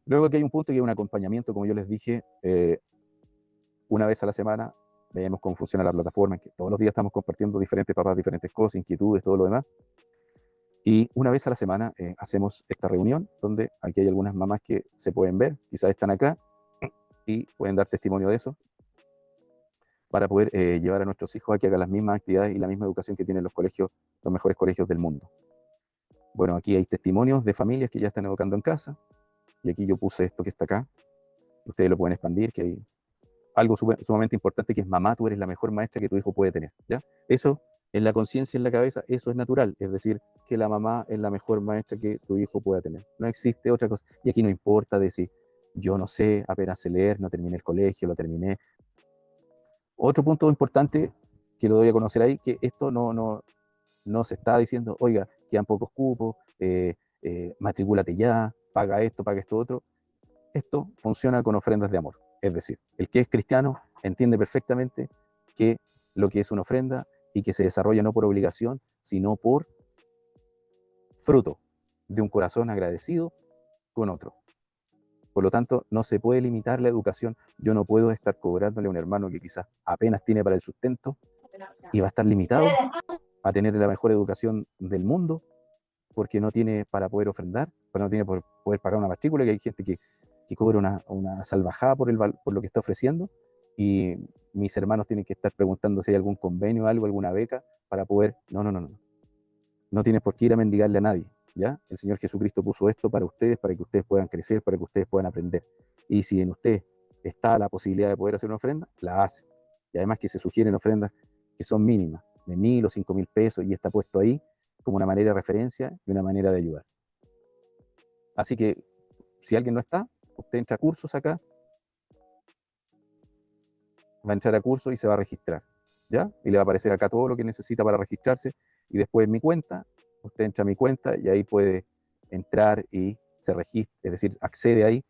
Luego aquí hay un punto que es un acompañamiento, como yo les dije, una vez a la semana. Veamos cómo funciona la plataforma, en que todos los días estamos compartiendo diferentes papás, diferentes cosas, inquietudes, todo lo demás. Y una vez a la semana hacemos esta reunión, donde aquí hay algunas mamás que se pueden ver, quizás están acá, y pueden dar testimonio de eso, para poder llevar a nuestros hijos a que hagan las mismas actividades y la misma educación que tienen los colegios, los mejores colegios del mundo. Bueno, aquí hay testimonios de familias que ya están educando en casa, y aquí yo puse esto que está acá. Ustedes lo pueden expandir, que hay algo sumamente importante, que es: mamá, tú eres la mejor maestra que tu hijo puede tener, ¿ya? Eso, en la conciencia, en la cabeza, eso es natural, es decir, que la mamá es la mejor maestra que tu hijo pueda tener. No existe otra cosa. Y aquí no importa decir, yo no sé, apenas sé leer, no terminé el colegio, lo terminé. Otro punto importante que lo doy a conocer ahí, que esto no se está diciendo, oiga, quedan pocos cupos, matricúlate ya, paga esto otro. Esto funciona con ofrendas de amor. Es decir, el que es cristiano entiende perfectamente que lo que es una ofrenda, y que se desarrolla no por obligación, sino por fruto de un corazón agradecido con otro. Por lo tanto, no se puede limitar la educación. Yo no puedo estar cobrándole a un hermano que quizás apenas tiene para el sustento, y va a estar limitado a tener la mejor educación del mundo, porque no tiene para poder ofrendar, pero no tiene por poder pagar una matrícula, que hay gente que cobra una salvajada por lo que está ofreciendo, y mis hermanos tienen que estar preguntando si hay algún convenio, algo, alguna beca para poder. No, no, no, no. No tienes por qué ir a mendigarle a nadie, ¿ya? El Señor Jesucristo puso esto para ustedes, para que ustedes puedan crecer, para que ustedes puedan aprender. Y si en usted está la posibilidad de poder hacer una ofrenda, la hace. Y además que se sugieren ofrendas que son mínimas, de 1.000 o 5.000 pesos, y está puesto ahí como una manera de referencia y una manera de ayudar. Así que, si alguien no está, usted entra a cursos acá, va a entrar a cursos y se va a registrar. ¿ya? Y le va a aparecer acá todo lo que necesita para registrarse, y después en mi cuenta, usted entra a mi cuenta y ahí puede entrar y se registra, es decir, accede ahí.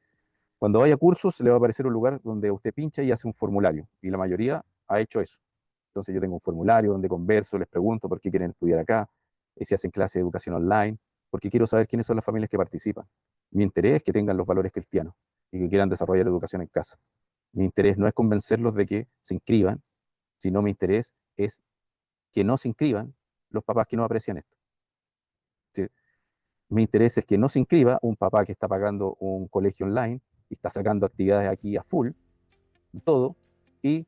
Cuando vaya a cursos, le va a aparecer un lugar donde usted pincha y hace un formulario, y la mayoría ha hecho eso. Entonces yo tengo un formulario donde converso, les pregunto por qué quieren estudiar acá, si hacen clase de educación online, porque quiero saber quiénes son las familias que participan. Mi interés es que tengan los valores cristianos y que quieran desarrollar educación en casa. Mi interés no es convencerlos de que se inscriban, sino mi interés es que no se inscriban los papás que no aprecian esto. Es decir, mi interés es que no se inscriba un papá que está pagando un colegio online y está sacando actividades aquí a full, todo, y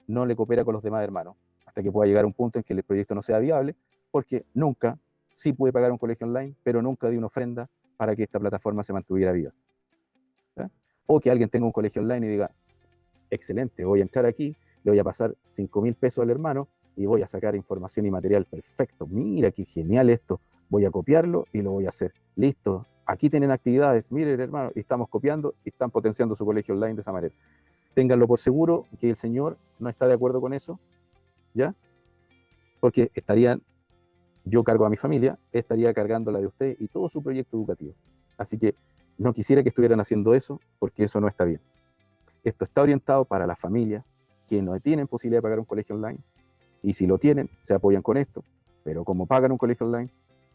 no le coopera con los demás hermanos, hasta que pueda llegar a un punto en que el proyecto no sea viable, porque nunca, sí pude pagar un colegio online, pero nunca di una ofrenda para que esta plataforma se mantuviera viva. ¿Ya? O que alguien tenga un colegio online y diga, excelente, voy a entrar aquí, le voy a pasar 5.000 pesos al hermano y voy a sacar información y material perfecto. Mira qué genial esto, voy a copiarlo y lo voy a hacer. Listo, aquí tienen actividades, miren hermano, y estamos copiando y están potenciando su colegio online de esa manera. Ténganlo por seguro que el Señor no está de acuerdo con eso, ¿ya? Porque yo cargo a mi familia, estaría cargando la de usted y todo su proyecto educativo. Así que no quisiera que estuvieran haciendo eso, porque eso no está bien. Esto está orientado para las familias que no tienen posibilidad de pagar un colegio online, y si lo tienen, se apoyan con esto, pero como pagan un colegio online,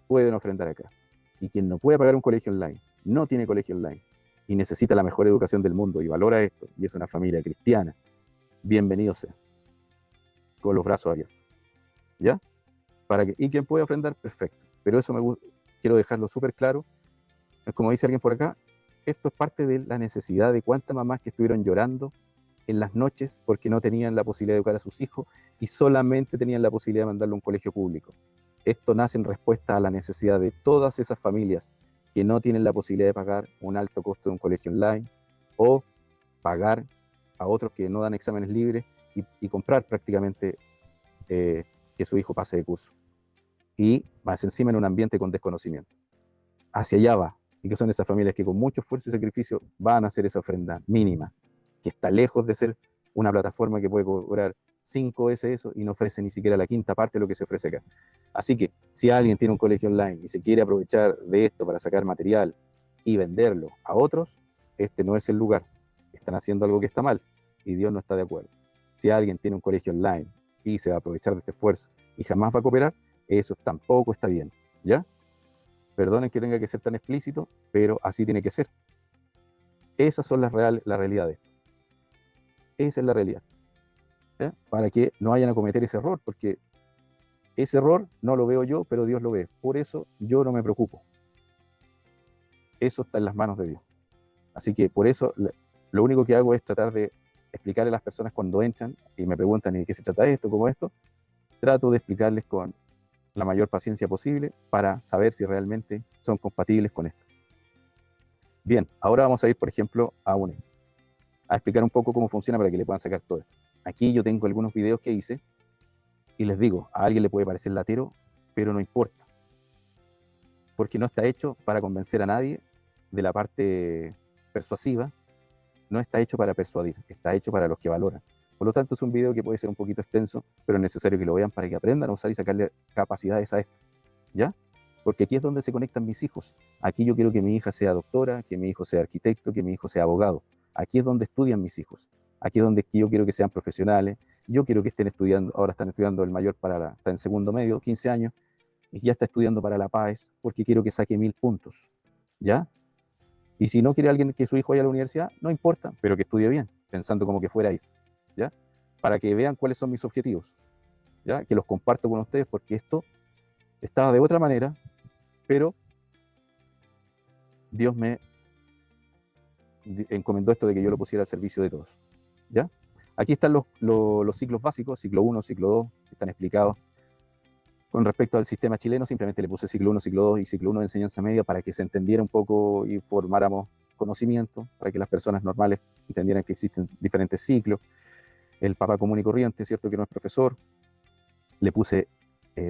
pueden ofrendar acá. Y quien no puede pagar un colegio online, no tiene colegio online, y necesita la mejor educación del mundo y valora esto, y es una familia cristiana, bienvenido sea, con los brazos abiertos, ¿ya? Y quien puede ofrendar, perfecto. Pero eso quiero dejarlo súper claro. Como dice alguien por acá, esto es parte de la necesidad de cuántas mamás que estuvieron llorando en las noches porque no tenían la posibilidad de educar a sus hijos y solamente tenían la posibilidad de mandarlo a un colegio público. Esto nace en respuesta a la necesidad de todas esas familias que no tienen la posibilidad de pagar un alto costo de un colegio online, o pagar a otros que no dan exámenes libres y comprar prácticamente que su hijo pase de curso. Y más encima en un ambiente con desconocimiento. Hacia allá va. Y que son esas familias que con mucho esfuerzo y sacrificio van a hacer esa ofrenda mínima, que está lejos de ser una plataforma que puede cobrar 5 veces eso y no ofrece ni siquiera la quinta parte de lo que se ofrece acá. Así que si alguien tiene un colegio online y se quiere aprovechar de esto para sacar material y venderlo a otros, este no es el lugar. Están haciendo algo que está mal y Dios no está de acuerdo. Si alguien tiene un colegio online y se va a aprovechar de este esfuerzo y jamás va a cooperar, eso tampoco está bien, ¿ya? Perdonen que tenga que ser tan explícito, pero así tiene que ser. Esas son la realidad de esto. Esa es la realidad. ¿Ya? Para que no vayan a cometer ese error, porque ese error no lo veo yo, pero Dios lo ve. Por eso yo no me preocupo. Eso está en las manos de Dios. Así que por eso lo único que hago es tratar de explicarle a las personas cuando entran y me preguntan ¿y de qué se trata esto? ¿Cómo esto? Trato de explicarles con la mayor paciencia posible para saber si realmente son compatibles con esto. Bien, ahora vamos a ir, por ejemplo, a explicar un poco cómo funciona para que le puedan sacar todo esto. Aquí yo tengo algunos videos que hice y les digo, a alguien le puede parecer latero, pero no importa, porque no está hecho para convencer a nadie de la parte persuasiva, no está hecho para persuadir, está hecho para los que valoran. Por lo tanto, es un video que puede ser un poquito extenso, pero es necesario que lo vean para que aprendan a usar y sacarle capacidades a esto, ¿ya? Porque aquí es donde se conectan mis hijos. Aquí yo quiero que mi hija sea doctora, que mi hijo sea arquitecto, que mi hijo sea abogado. Aquí es donde estudian mis hijos. Aquí es donde yo quiero que sean profesionales. Yo quiero que estén estudiando, ahora están estudiando el mayor está en segundo medio, 15 años, y ya está estudiando para la PAES, porque quiero que saque 1.000 puntos, ¿ya? Y si no quiere alguien que su hijo vaya a la universidad, no importa, pero que estudie bien, pensando como que fuera ahí, ¿ya? Para que vean cuáles son mis objetivos, ¿ya? Que los comparto con ustedes, porque esto estaba de otra manera, pero Dios me encomendó esto de que yo lo pusiera al servicio de todos, ¿ya? Aquí están los ciclos básicos, ciclo 1, ciclo 2, que están explicados. Con respecto al sistema chileno, simplemente le puse ciclo 1, ciclo 2 y ciclo 1 de enseñanza media para que se entendiera un poco y formáramos conocimiento, para que las personas normales entendieran que existen diferentes ciclos. El papá común y corriente, ¿cierto? Que no es profesor. Le puse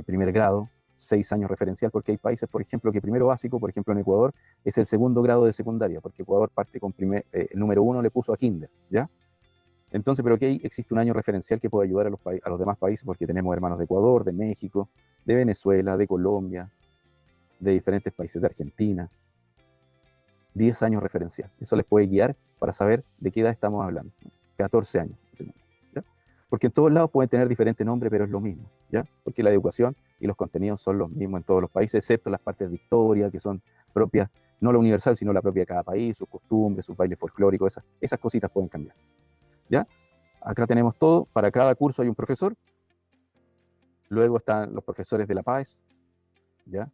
primer grado, 6 años referencial, porque hay países, por ejemplo, que primero básico, por ejemplo en Ecuador, es el segundo grado de secundaria, porque Ecuador parte con el número 1 le puso a kinder, ¿ya? Entonces, pero aquí existe un año referencial que puede ayudar a los demás países, porque tenemos hermanos de Ecuador, de México, de Venezuela, de Colombia, de diferentes países, de Argentina. 10 años referencial. Eso les puede guiar para saber de qué edad estamos hablando. 14 años. ¿Ya? Porque en todos lados pueden tener diferente nombre, pero es lo mismo. ¿Ya? Porque la educación y los contenidos son los mismos en todos los países, excepto las partes de historia que son propias, no la universal, sino la propia de cada país, sus costumbres, sus bailes folclóricos, esas cositas pueden cambiar. ¿Ya? Acá tenemos todo, para cada curso hay un profesor, luego están los profesores de la PAES, ¿ya?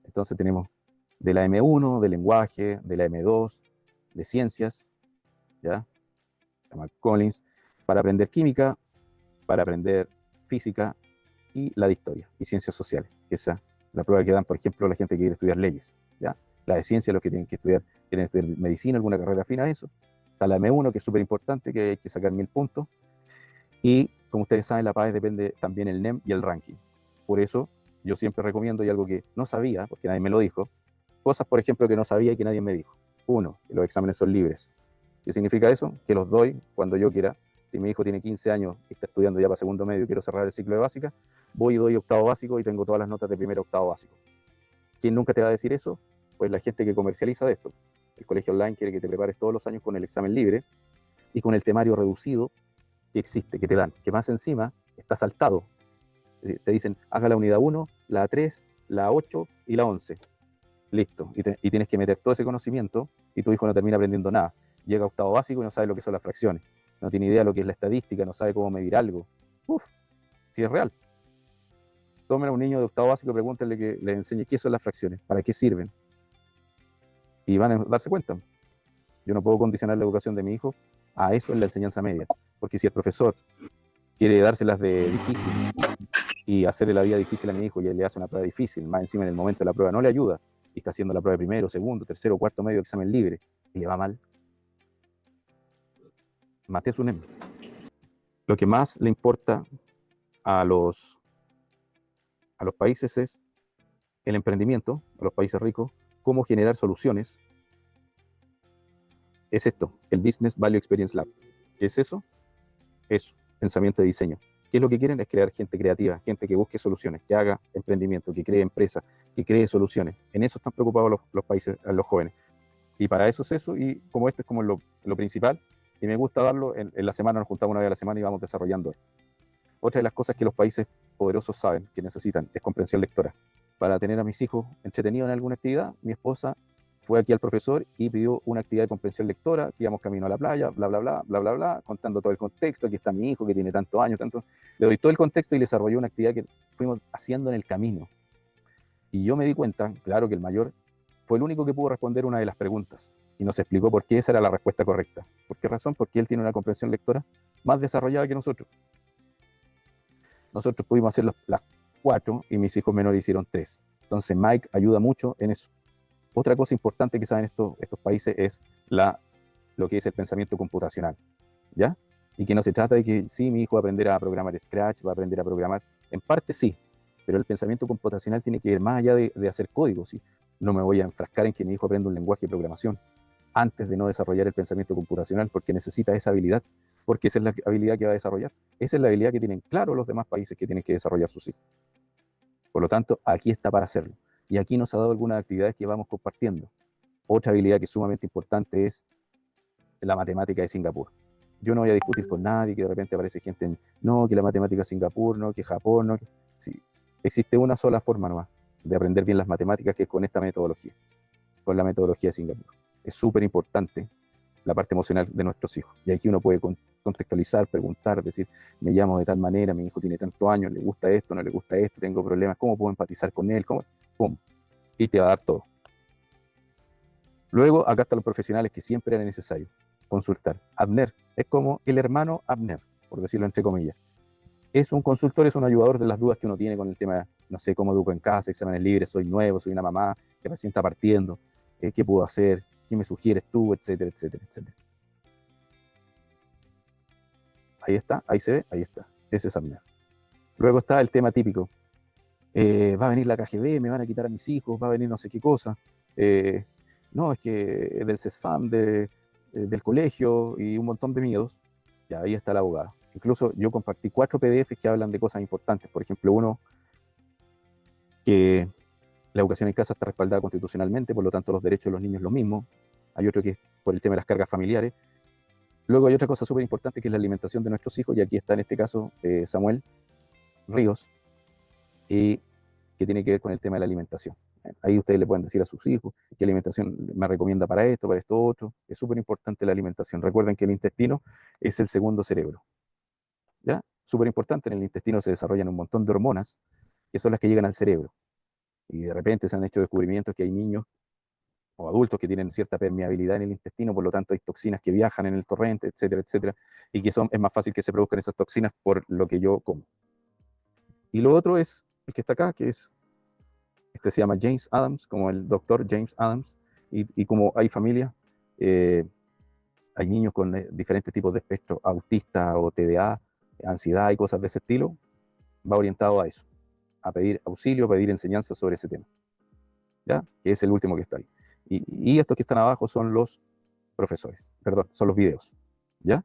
Entonces tenemos de la M1, de lenguaje, de la M2, de ciencias, ¿ya? Se llama Collins, para aprender química, para aprender física y la de historia y ciencias sociales, que esa la prueba que dan, por ejemplo, la gente que quiere estudiar leyes, ¿ya? La de ciencia, los que quieren estudiar medicina, alguna carrera afín a eso. Está la M1, que es súper importante, que hay que sacar 1000 puntos. Y como ustedes saben, la PAES depende también el NEM y el ranking. Por eso yo siempre recomiendo, y algo que no sabía, porque nadie me lo dijo, cosas, por ejemplo, que no sabía y que nadie me dijo. Uno, que los exámenes son libres. ¿Qué significa eso? Que los doy cuando yo quiera. Si mi hijo tiene 15 años y está estudiando ya para segundo medio y quiero cerrar el ciclo de básica, voy y doy octavo básico y tengo todas las notas de primero octavo básico. ¿Quién nunca te va a decir eso? Pues la gente que comercializa de esto. El colegio online quiere que te prepares todos los años con el examen libre y con el temario reducido que existe, que te dan, que más encima está saltado. Te dicen, haga la unidad 1, la 3, la 8 y la 11. Listo. Y tienes que meter todo ese conocimiento y tu hijo no termina aprendiendo nada. Llega a octavo básico y no sabe lo que son las fracciones. No tiene idea de lo que es la estadística, no sabe cómo medir algo. Uf, si es real. Tomen a un niño de octavo básico y pregúntenle que les enseñe qué son las fracciones, para qué sirven. Y van a darse cuenta. Yo no puedo condicionar la educación de mi hijo a eso en la enseñanza media. Porque si el profesor quiere dárselas de difícil y hacerle la vida difícil a mi hijo y él le hace una prueba difícil, más encima en el momento de la prueba no le ayuda, y está haciendo la prueba de primero, segundo, tercero, cuarto medio, examen libre, y le va mal, mate su NEM. Lo que más le importa a los países es el emprendimiento, a los países ricos, cómo generar soluciones. Es esto, el Business Value Experience Lab. ¿Qué es eso? Es pensamiento de diseño. ¿Qué es lo que quieren? Es crear gente creativa, gente que busque soluciones, que haga emprendimiento, que cree empresas, que cree soluciones. En eso están preocupados los países, los jóvenes. Y para eso es eso, y como esto es como lo principal, y me gusta darlo, en la semana nos juntamos una vez a la semana y vamos desarrollando esto. Otra de las cosas que los países poderosos saben que necesitan es comprensión lectora. Para tener a mis hijos entretenidos en alguna actividad, mi esposa fue aquí al profesor y pidió una actividad de comprensión lectora, que íbamos camino a la playa, bla, bla, bla, bla, bla, bla, contando todo el contexto, aquí está mi hijo que tiene tantos años, tanto. Le doy todo el contexto y le desarrolló una actividad que fuimos haciendo en el camino. Y yo me di cuenta, claro, que el mayor fue el único que pudo responder una de las preguntas y nos explicó por qué esa era la respuesta correcta. ¿Por qué razón? Porque él tiene una comprensión lectora más desarrollada que nosotros. Nosotros pudimos hacer las 4 y mis hijos menores hicieron 3. Entonces Mike ayuda mucho en eso. Otra cosa importante que saben estos países es lo que es el pensamiento computacional, ¿ya? Y que no se trata de que sí, mi hijo va a aprender a programar Scratch, va a aprender a programar, en parte sí, pero el pensamiento computacional tiene que ir más allá de hacer código, ¿sí? No me voy a enfrascar en que mi hijo aprenda un lenguaje de programación antes de no desarrollar el pensamiento computacional, porque necesita esa habilidad, porque esa es la habilidad que va a desarrollar. Esa es la habilidad que tienen claro los demás países que tienen que desarrollar sus hijos. Por lo tanto, aquí está para hacerlo. Y aquí nos ha dado algunas actividades que vamos compartiendo. Otra habilidad que es sumamente importante es la matemática de Singapur. Yo no voy a discutir con nadie, que de repente aparece gente no, que la matemática de Singapur, no, que Japón, no. Sí, existe una sola forma nomás de aprender bien las matemáticas, que es con esta metodología, con la metodología de Singapur. Es súper importante la parte emocional de nuestros hijos. Y aquí uno puede contextualizar, preguntar, decir, me llamo de tal manera, mi hijo tiene tantos años, le gusta esto, no le gusta esto, tengo problemas, ¿cómo puedo empatizar con él? ¿Cómo? ¡Pum! Y te va a dar todo. Luego, acá están los profesionales que siempre era necesario consultar. Abner es como el hermano Abner, por decirlo entre comillas. Es un consultor, es un ayudador de las dudas que uno tiene con el tema, no sé, cómo educo en casa, exámenes libres, soy nuevo, soy una mamá que recién está partiendo, qué puedo hacer, qué me sugieres tú, etcétera, etcétera, etcétera. Ahí está, ahí se ve, ahí está. Ese es Abner. Luego está el tema típico. Va a venir la KGB, me van a quitar a mis hijos, va a venir no sé qué cosa. No, es que del CESFAM, del colegio y un montón de miedos. Ya ahí está la abogada. Incluso yo compartí 4 PDFs que hablan de cosas importantes. Por ejemplo, uno que la educación en casa está respaldada constitucionalmente, por lo tanto los derechos de los niños los mismos. Hay otro que es por el tema de las cargas familiares. Luego hay otra cosa súper importante que es la alimentación de nuestros hijos, y aquí está en este caso Samuel Ríos, y que tiene que ver con el tema de la alimentación. Ahí ustedes le pueden decir a sus hijos qué alimentación me recomienda para esto otro. Es súper importante la alimentación. Recuerden que el intestino es el segundo cerebro. ¿Ya? Súper importante, en el intestino se desarrollan un montón de hormonas que son las que llegan al cerebro. Y de repente se han hecho descubrimientos que hay niños o adultos que tienen cierta permeabilidad en el intestino, por lo tanto hay toxinas que viajan en el torrente, etcétera, etcétera, y que es más fácil que se produzcan esas toxinas por lo que yo como. Y lo otro es el que está acá, que es, este se llama James Adams, como el doctor James Adams, y como hay familias, hay niños con diferentes tipos de espectro, autista o TDA, ansiedad y cosas de ese estilo, va orientado a eso, a pedir auxilio, a pedir enseñanza sobre ese tema, ¿ya? Que es el último que está ahí. Y estos que están abajo son los profesores, perdón, son los videos, ¿ya?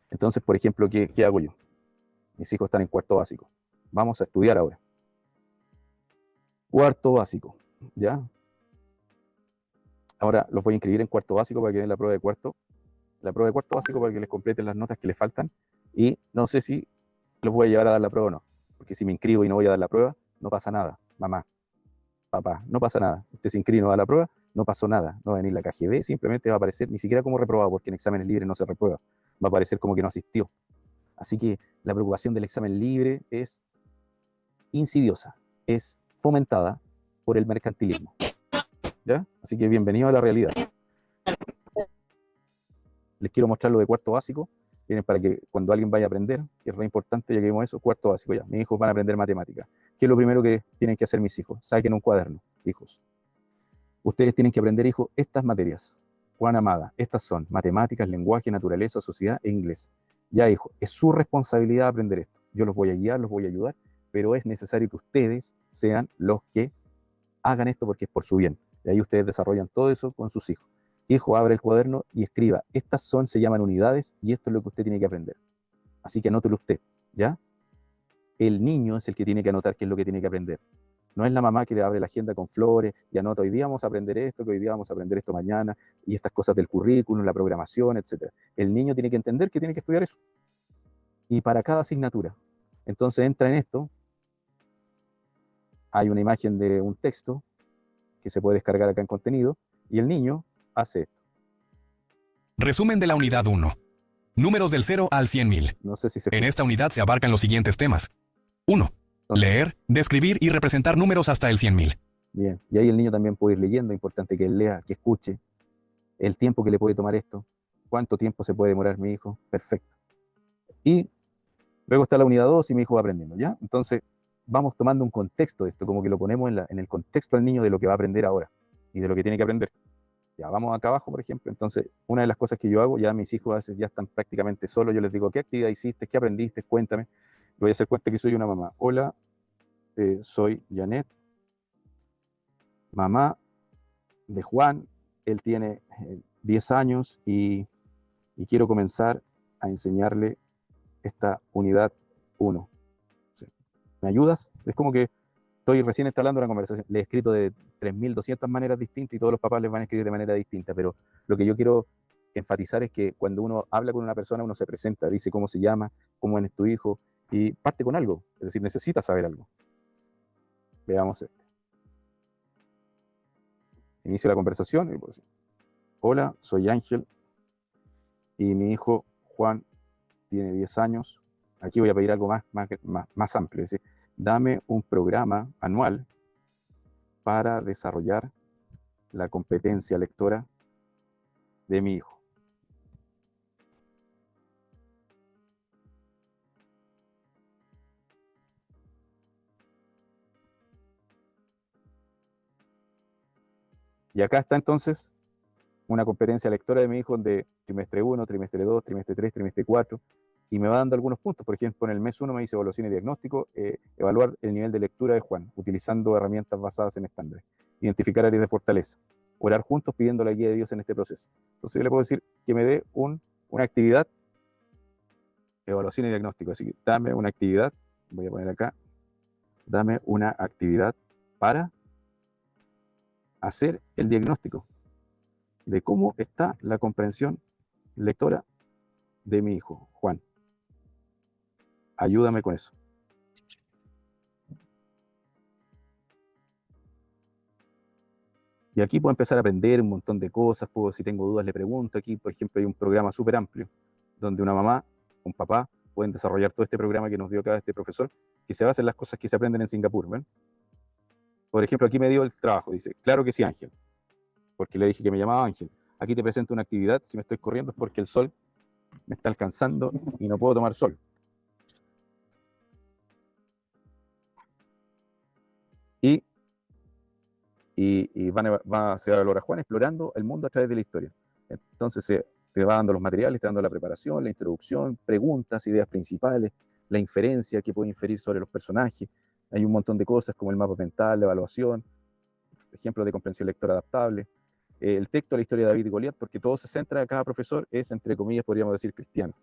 Entonces, por ejemplo, ¿qué hago yo? Mis hijos están en cuarto básico. Vamos a estudiar ahora. Cuarto básico, ¿ya? Ahora los voy a inscribir en cuarto básico para que den la prueba de cuarto básico para que les completen las notas que les faltan, y no sé si los voy a llevar a dar la prueba o no, porque si me inscribo y no voy a dar la prueba, no pasa nada, mamá, papá, no pasa nada. Usted se inscribe y no da la prueba, no pasó nada, no va a venir la KGB, simplemente va a aparecer ni siquiera como reprobado, porque en exámenes libres no se reprueba, va a aparecer como que no asistió. Así que la preocupación del examen libre es insidiosa, es fomentada por el mercantilismo, ¿ya? Así que bienvenido a la realidad. Les quiero mostrar lo de cuarto básico, tienen para que cuando alguien vaya a aprender, que es re importante, ya que vimos eso, cuarto básico, ya, mis hijos van a aprender matemáticas. ¿Qué es lo primero que tienen que hacer mis hijos? Saquen un cuaderno, hijos. Ustedes tienen que aprender, hijos, estas materias. Juan Amada, estas son matemáticas, lenguaje, naturaleza, sociedad e inglés. Ya, hijo, es su responsabilidad aprender esto. Yo los voy a guiar, los voy a ayudar, pero es necesario que ustedes sean los que hagan esto porque es por su bien. Y ahí ustedes desarrollan todo eso con sus hijos. Hijo, abre el cuaderno y escriba. Estas se llaman unidades, y esto es lo que usted tiene que aprender. Así que anótelo usted, ¿ya? El niño es el que tiene que anotar qué es lo que tiene que aprender. No es la mamá que le abre la agenda con flores y anota, hoy día vamos a aprender esto, que hoy día vamos a aprender esto mañana, y estas cosas del currículum, la programación, etc. El niño tiene que entender que tiene que estudiar eso. Y para cada asignatura. Entonces entra en esto, hay una imagen de un texto que se puede descargar acá en contenido, y el niño hace esto. Resumen de la unidad 1. Números del 0 al 100.000. No sé si se En escucha. esta unidad se abarcan los siguientes temas. 1. Entonces, Leer, describir y representar números hasta el 100.000. bien, y ahí el niño también puede ir leyendo, es importante que él lea, que escuche, el tiempo que le puede tomar esto, cuánto tiempo se puede demorar mi hijo, perfecto. Y luego está la unidad 2 y mi hijo va aprendiendo, ¿ya? Entonces, vamos tomando un contexto de esto, como que lo ponemos en el contexto al niño de lo que va a aprender ahora y de lo que tiene que aprender. Ya, vamos acá abajo, por ejemplo. Entonces, una de las cosas que yo hago, ya mis hijos a veces ya están prácticamente solos, yo les digo, ¿qué actividad hiciste? ¿Qué aprendiste? Cuéntame. Voy a hacer cuenta que soy una mamá. Hola, soy Janet, mamá de Juan. Él tiene 10 años y quiero comenzar a enseñarle esta unidad 1. ¿Sí? ¿Me ayudas? Es como que estoy recién instalando una conversación. Le he escrito de 3.200 maneras distintas y todos los papás les van a escribir de manera distinta, pero lo que yo quiero enfatizar es que cuando uno habla con una persona, uno se presenta, dice cómo se llama, cómo es tu hijo, y parte con algo, es decir, necesita saber algo. Veamos este. Inicio la conversación y puedo decir, hola, soy Ángel y mi hijo Juan tiene 10 años. Aquí voy a pedir algo más amplio, es decir, dame un programa anual para desarrollar la competencia lectora de mi hijo. Y acá está entonces una competencia lectora de mi hijo de trimestre 1, trimestre 2, trimestre 3, trimestre 4, y me va dando algunos puntos. Por ejemplo, en el mes 1 me dice evaluación y diagnóstico, evaluar el nivel de lectura de Juan, utilizando herramientas basadas en estándares, identificar áreas de fortaleza, orar juntos pidiendo la guía de Dios en este proceso. Entonces yo le puedo decir que me dé una actividad evaluación y diagnóstico. Así que dame una actividad, voy a poner acá, dame una actividad para hacer el diagnóstico de cómo está la comprensión lectora de mi hijo, Juan. Ayúdame con eso. Y aquí puedo empezar a aprender un montón de cosas, puedo, si tengo dudas le pregunto. Aquí, por ejemplo, hay un programa súper amplio, donde una mamá, un papá, pueden desarrollar todo este programa que nos dio acá este profesor, que se basa en las cosas que se aprenden en Singapur, ¿ven? Por ejemplo, aquí me dio el trabajo, dice, claro que sí, Ángel, porque le dije que me llamaba Ángel. Aquí te presento una actividad, si me estoy corriendo es porque el sol me está alcanzando y no puedo tomar sol. Y, se va a evaluar a Juan explorando el mundo a través de la historia. Entonces te va dando los materiales, te va dando la preparación, la introducción, preguntas, ideas principales, la inferencia que puede inferir sobre los personajes. Hay un montón de cosas como el mapa mental, la evaluación, ejemplos de comprensión lectora adaptable, el texto, la historia de David y Goliat, porque todo se centra, cada profesor es, entre comillas, podríamos decir, cristiano,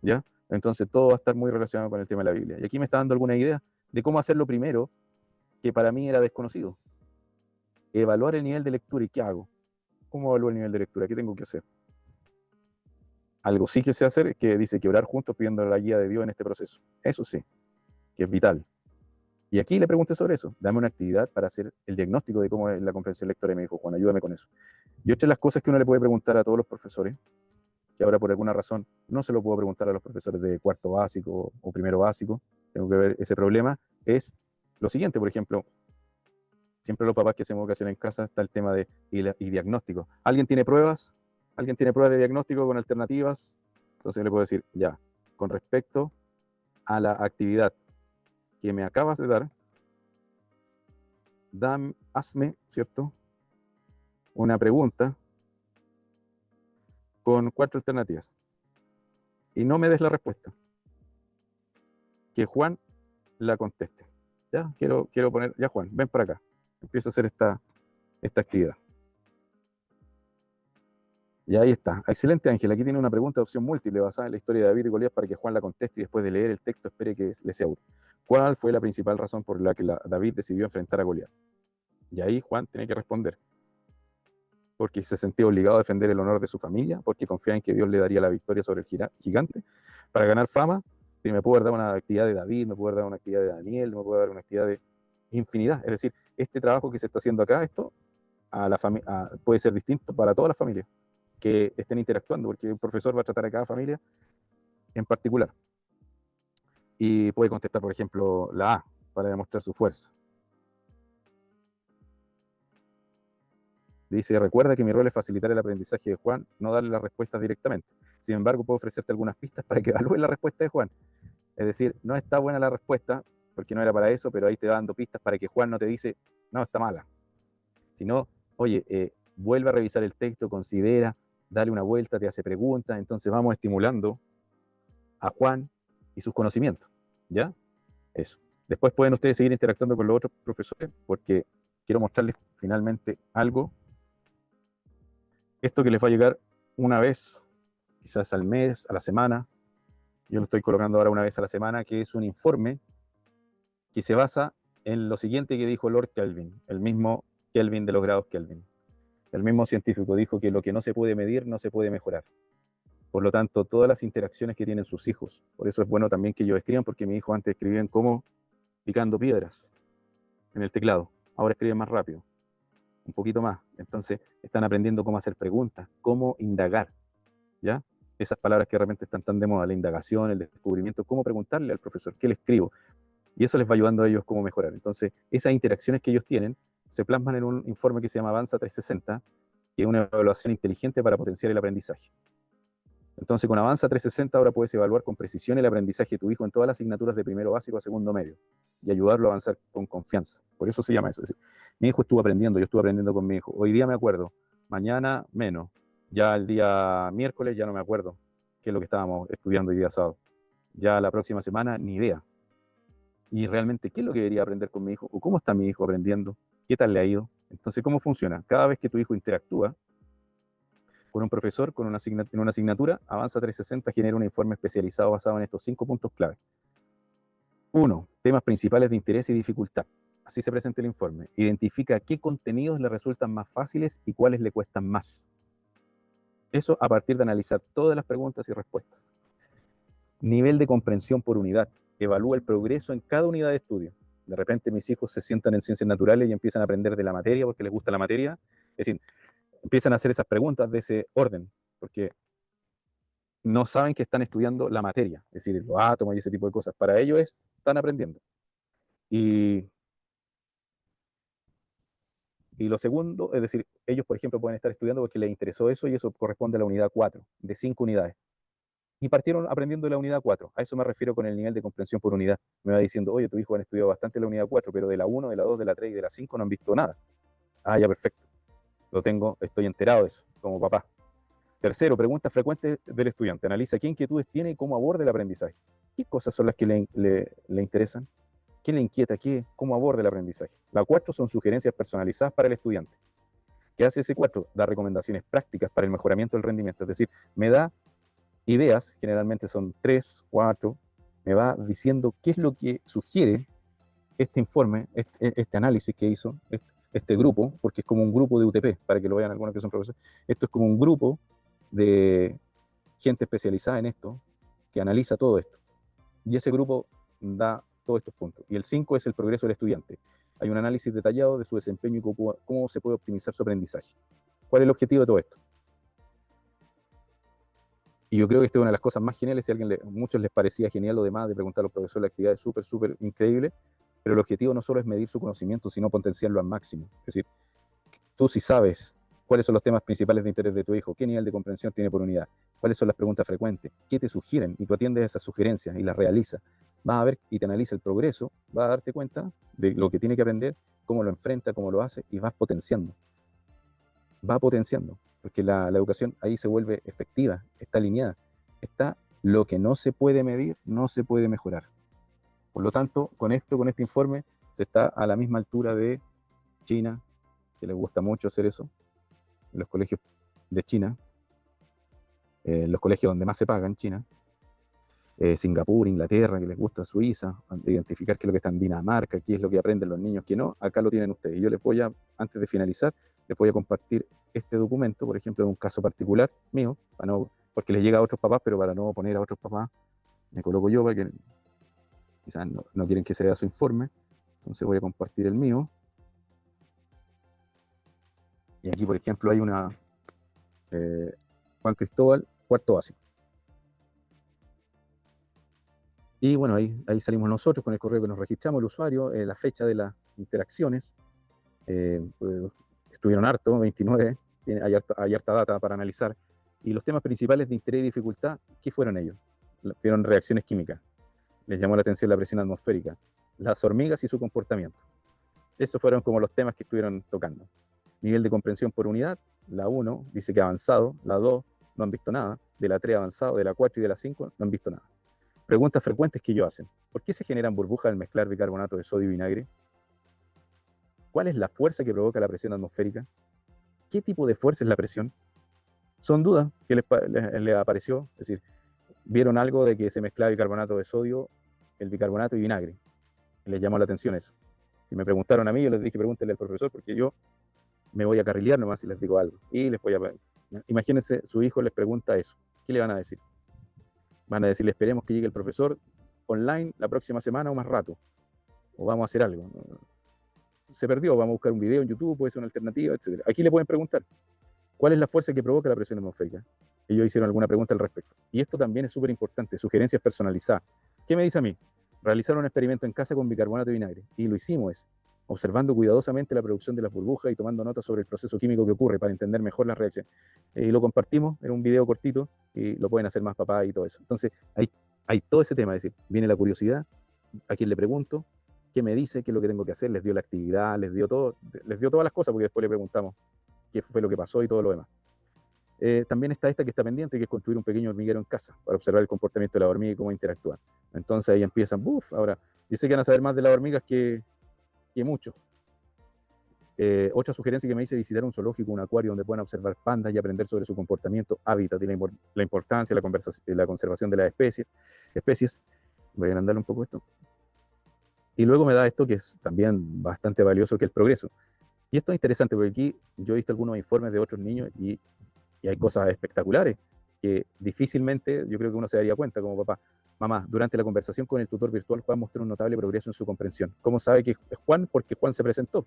¿ya? Entonces todo va a estar muy relacionado con el tema de la Biblia. Y aquí me está dando alguna idea de cómo hacerlo primero, que para mí era desconocido. Evaluar el nivel de lectura. ¿Y qué hago? ¿Cómo evalúo el nivel de lectura? ¿Qué tengo que hacer? Algo sí que sé hacer, que dice que orar juntos pidiendo la guía de Dios en este proceso. Eso sí, que es vital. Y aquí le pregunté sobre eso. Dame una actividad para hacer el diagnóstico de cómo es la comprensión lectora. Y me dijo, Juan, ayúdame con eso. Y otra de las cosas que uno le puede preguntar a todos los profesores, que ahora por alguna razón no se lo puedo preguntar a los profesores de cuarto básico o primero básico, tengo que ver ese problema, es lo siguiente, por ejemplo, siempre los papás que hacemos educación en casa está el tema de y diagnóstico. ¿Alguien tiene pruebas? ¿Alguien tiene pruebas de diagnóstico con alternativas? Entonces le puedo decir, ya, con respecto a la actividad que me acabas de dar, hazme, ¿cierto? Una pregunta con 4 alternativas. Y no me des la respuesta. Que Juan la conteste. Ya, quiero poner, ya Juan, ven para acá. Empiezo a hacer esta actividad. Y ahí está. Excelente, Ángel. Aquí tiene una pregunta de opción múltiple basada en la historia de David y Goliat para que Juan la conteste y después de leer el texto espere que le sea útil. ¿Cuál fue la principal razón por la que David decidió enfrentar a Goliat? Y ahí Juan tiene que responder. Porque se sentía obligado a defender el honor de su familia, porque confiaba en que Dios le daría la victoria sobre el gigante, para ganar fama. Y me puedo dar una actividad de David, me puedo dar una actividad de Daniel, me puedo dar una actividad de infinidad. Es decir, este trabajo que se está haciendo acá, esto puede ser distinto para todas las familias que estén interactuando, porque un profesor va a tratar a cada familia en particular. Y puede contestar, por ejemplo, la A, para demostrar su fuerza. Dice, recuerda que mi rol es facilitar el aprendizaje de Juan, no darle las respuestas directamente. Sin embargo, puedo ofrecerte algunas pistas para que evalúes la respuesta de Juan. Es decir, no está buena la respuesta, porque no era para eso, pero ahí te va dando pistas para que Juan no te dice, no, está mala. Sino, oye, vuelve a revisar el texto, considera, dale una vuelta, te hace preguntas, entonces vamos estimulando a Juan y sus conocimientos, ¿ya? Eso. Después pueden ustedes seguir interactuando con los otros profesores, porque quiero mostrarles finalmente algo. Esto que les va a llegar una vez, quizás al mes, a la semana. Yo lo estoy colocando ahora una vez a la semana, que es un informe que se basa en lo siguiente que dijo Lord Kelvin, el mismo Kelvin de los grados Kelvin. El mismo científico dijo que lo que no se puede medir no se puede mejorar. Por lo tanto, todas las interacciones que tienen sus hijos. Por eso es bueno también que ellos escriban, porque mis hijos antes escribían como picando piedras en el teclado. Ahora escriben más rápido, un poquito más. Entonces, están aprendiendo cómo hacer preguntas, cómo indagar, ¿ya? Esas palabras que de repente están tan de moda, la indagación, el descubrimiento, cómo preguntarle al profesor, ¿qué le escribo? Y eso les va ayudando a ellos cómo mejorar. Entonces, esas interacciones que ellos tienen se plasman en un informe que se llama Avanza 360, que es una evaluación inteligente para potenciar el aprendizaje. Entonces, con Avanza 360 ahora puedes evaluar con precisión el aprendizaje de tu hijo en todas las asignaturas de primero básico a segundo medio y ayudarlo a avanzar con confianza. Por eso se llama eso. Es decir, mi hijo estuvo aprendiendo, yo estuve aprendiendo con mi hijo. Hoy día me acuerdo, mañana menos. Ya el día miércoles ya no me acuerdo qué es lo que estábamos estudiando hoy día sábado. Ya la próxima semana ni idea. Y realmente, ¿qué es lo que debería aprender con mi hijo? ¿O cómo está mi hijo aprendiendo? ¿Qué tal le ha ido? Entonces, ¿cómo funciona? Cada vez que tu hijo interactúa, con un profesor, en una asignatura, Avanza 360 genera un informe especializado basado en estos 5 puntos clave. 1. Temas principales de interés y dificultad. Así se presenta el informe. Identifica qué contenidos le resultan más fáciles y cuáles le cuestan más. Eso a partir de analizar todas las preguntas y respuestas. Nivel de comprensión por unidad. Evalúa el progreso en cada unidad de estudio. De repente mis hijos se sientan en ciencias naturales y empiezan a aprender de la materia porque les gusta la materia. Es decir, empiezan a hacer esas preguntas de ese orden, porque no saben que están estudiando la materia, es decir, los átomos y ese tipo de cosas. Para ellos están aprendiendo. Y lo segundo, es decir, ellos, por ejemplo, pueden estar estudiando porque les interesó eso y eso corresponde a la unidad 4, de 5 unidades. Y partieron aprendiendo de la unidad 4. A eso me refiero con el nivel de comprensión por unidad. Me va diciendo, oye, tu hijo han estudiado bastante la unidad 4, pero de la 1, de la 2, de la 3 y de la 5 no han visto nada. Ah, ya, perfecto. Lo tengo, estoy enterado de eso, como papá. Tercero, preguntas frecuentes del estudiante. Analiza qué inquietudes tiene y cómo aborda el aprendizaje. ¿Qué cosas son las que le interesan? ¿Qué le inquieta? ¿Cómo aborda el aprendizaje? La 4 son sugerencias personalizadas para el estudiante. ¿Qué hace ese 4? Da recomendaciones prácticas para el mejoramiento del rendimiento. Es decir, me da ideas, generalmente son 3, 4, me va diciendo qué es lo que sugiere este informe, este análisis que hizo este grupo, porque es como un grupo de UTP, para que lo vean algunos que son profesores. Esto es como un grupo de gente especializada en esto, que analiza todo esto. Y ese grupo da todos estos puntos. Y el 5 es el progreso del estudiante. Hay un análisis detallado de su desempeño y cómo se puede optimizar su aprendizaje. ¿Cuál es el objetivo de todo esto? Y yo creo que esta es una de las cosas más geniales. Si a muchos les parecía genial lo demás de preguntar a los profesores, la actividad es súper, súper increíble, pero el objetivo no solo es medir su conocimiento, sino potenciarlo al máximo. Es decir, tú si sabes cuáles son los temas principales de interés de tu hijo, qué nivel de comprensión tiene por unidad, cuáles son las preguntas frecuentes, qué te sugieren, y tú atiendes a esas sugerencias y las realizas, vas a ver y te analiza el progreso, vas a darte cuenta de lo que tiene que aprender, cómo lo enfrenta, cómo lo hace, y vas potenciando. Va potenciando, porque la educación ahí se vuelve efectiva, está alineada. Está lo que no se puede medir, no se puede mejorar. Por lo tanto, con este informe, se está a la misma altura de China, que les gusta mucho hacer eso, en los colegios de China, los colegios donde más se paga en China, Singapur, Inglaterra, que les gusta Suiza, identificar qué es lo que está en Dinamarca, qué es lo que aprenden los niños, que no, acá lo tienen ustedes. Y yo les voy a, antes de finalizar, les voy a compartir este documento, por ejemplo, de un caso particular mío, porque les llega a otros papás, pero para no poner a otros papás, me coloco yo, para que quizás no quieren que se vea su informe, entonces voy a compartir el mío. Y aquí, por ejemplo, hay una Juan Cristóbal, cuarto básico. Y bueno, ahí salimos nosotros con el correo que nos registramos, el usuario, la fecha de las interacciones. Pues, estuvieron harto, 29, hay harta data para analizar. Y los temas principales de interés y dificultad, ¿qué fueron ellos? Fueron reacciones químicas. Les llamó la atención la presión atmosférica, las hormigas y su comportamiento. Esos fueron como los temas que estuvieron tocando. Nivel de comprensión por unidad, la 1 dice que avanzado, la 2 no han visto nada, de la 3 avanzado, de la 4 y de la 5 no han visto nada. Preguntas frecuentes que ellos hacen. ¿Por qué se generan burbujas al mezclar bicarbonato de sodio y vinagre? ¿Cuál es la fuerza que provoca la presión atmosférica? ¿Qué tipo de fuerza es la presión? Son dudas que les apareció, es decir, vieron algo de que se mezclaba bicarbonato de sodio, el bicarbonato y vinagre. Les llamó la atención eso. Si me preguntaron a mí, yo les dije, pregúntenle al profesor, porque yo me voy a carrilear nomás si les digo algo. Y les voy a... Imagínense, su hijo les pregunta eso. ¿Qué le van a decir? Van a decirle, esperemos que llegue el profesor online la próxima semana o más rato. O vamos a hacer algo. Se perdió, vamos a buscar un video en YouTube, puede ser una alternativa, etc. Aquí le pueden preguntar, ¿cuál es la fuerza que provoca la presión atmosférica? Ellos hicieron alguna pregunta al respecto. Y esto también es súper importante, sugerencias personalizadas. ¿Qué me dice a mí? Realizar un experimento en casa con bicarbonato de vinagre. Y lo hicimos, observando cuidadosamente la producción de las burbujas y tomando notas sobre el proceso químico que ocurre para entender mejor las reacciones. Y lo compartimos en un video cortito y lo pueden hacer más papás y todo eso. Entonces, hay todo ese tema, es decir, viene la curiosidad, a quién le pregunto, qué me dice, qué es lo que tengo que hacer, les dio la actividad, les dio todas las cosas, porque después le preguntamos qué fue lo que pasó y todo lo demás. También está esta que está pendiente, que es construir un pequeño hormiguero en casa para observar el comportamiento de la hormiga y cómo interactúan. Entonces ahí empiezan, ahora, yo sé que van a saber más de las hormigas que mucho. Otra sugerencia que me dice visitar un zoológico, un acuario donde puedan observar pandas y aprender sobre su comportamiento, hábitat y la importancia, la conservación de las especies. Voy a agrandarle un poco esto. Y luego me da esto que es también bastante valioso, que es el progreso. Y esto es interesante porque aquí yo he visto algunos informes de otros niños y hay cosas espectaculares que difícilmente yo creo que uno se daría cuenta como papá. Mamá, durante la conversación con el tutor virtual, Juan mostró un notable progreso en su comprensión. ¿Cómo sabe que es Juan? Porque Juan se presentó.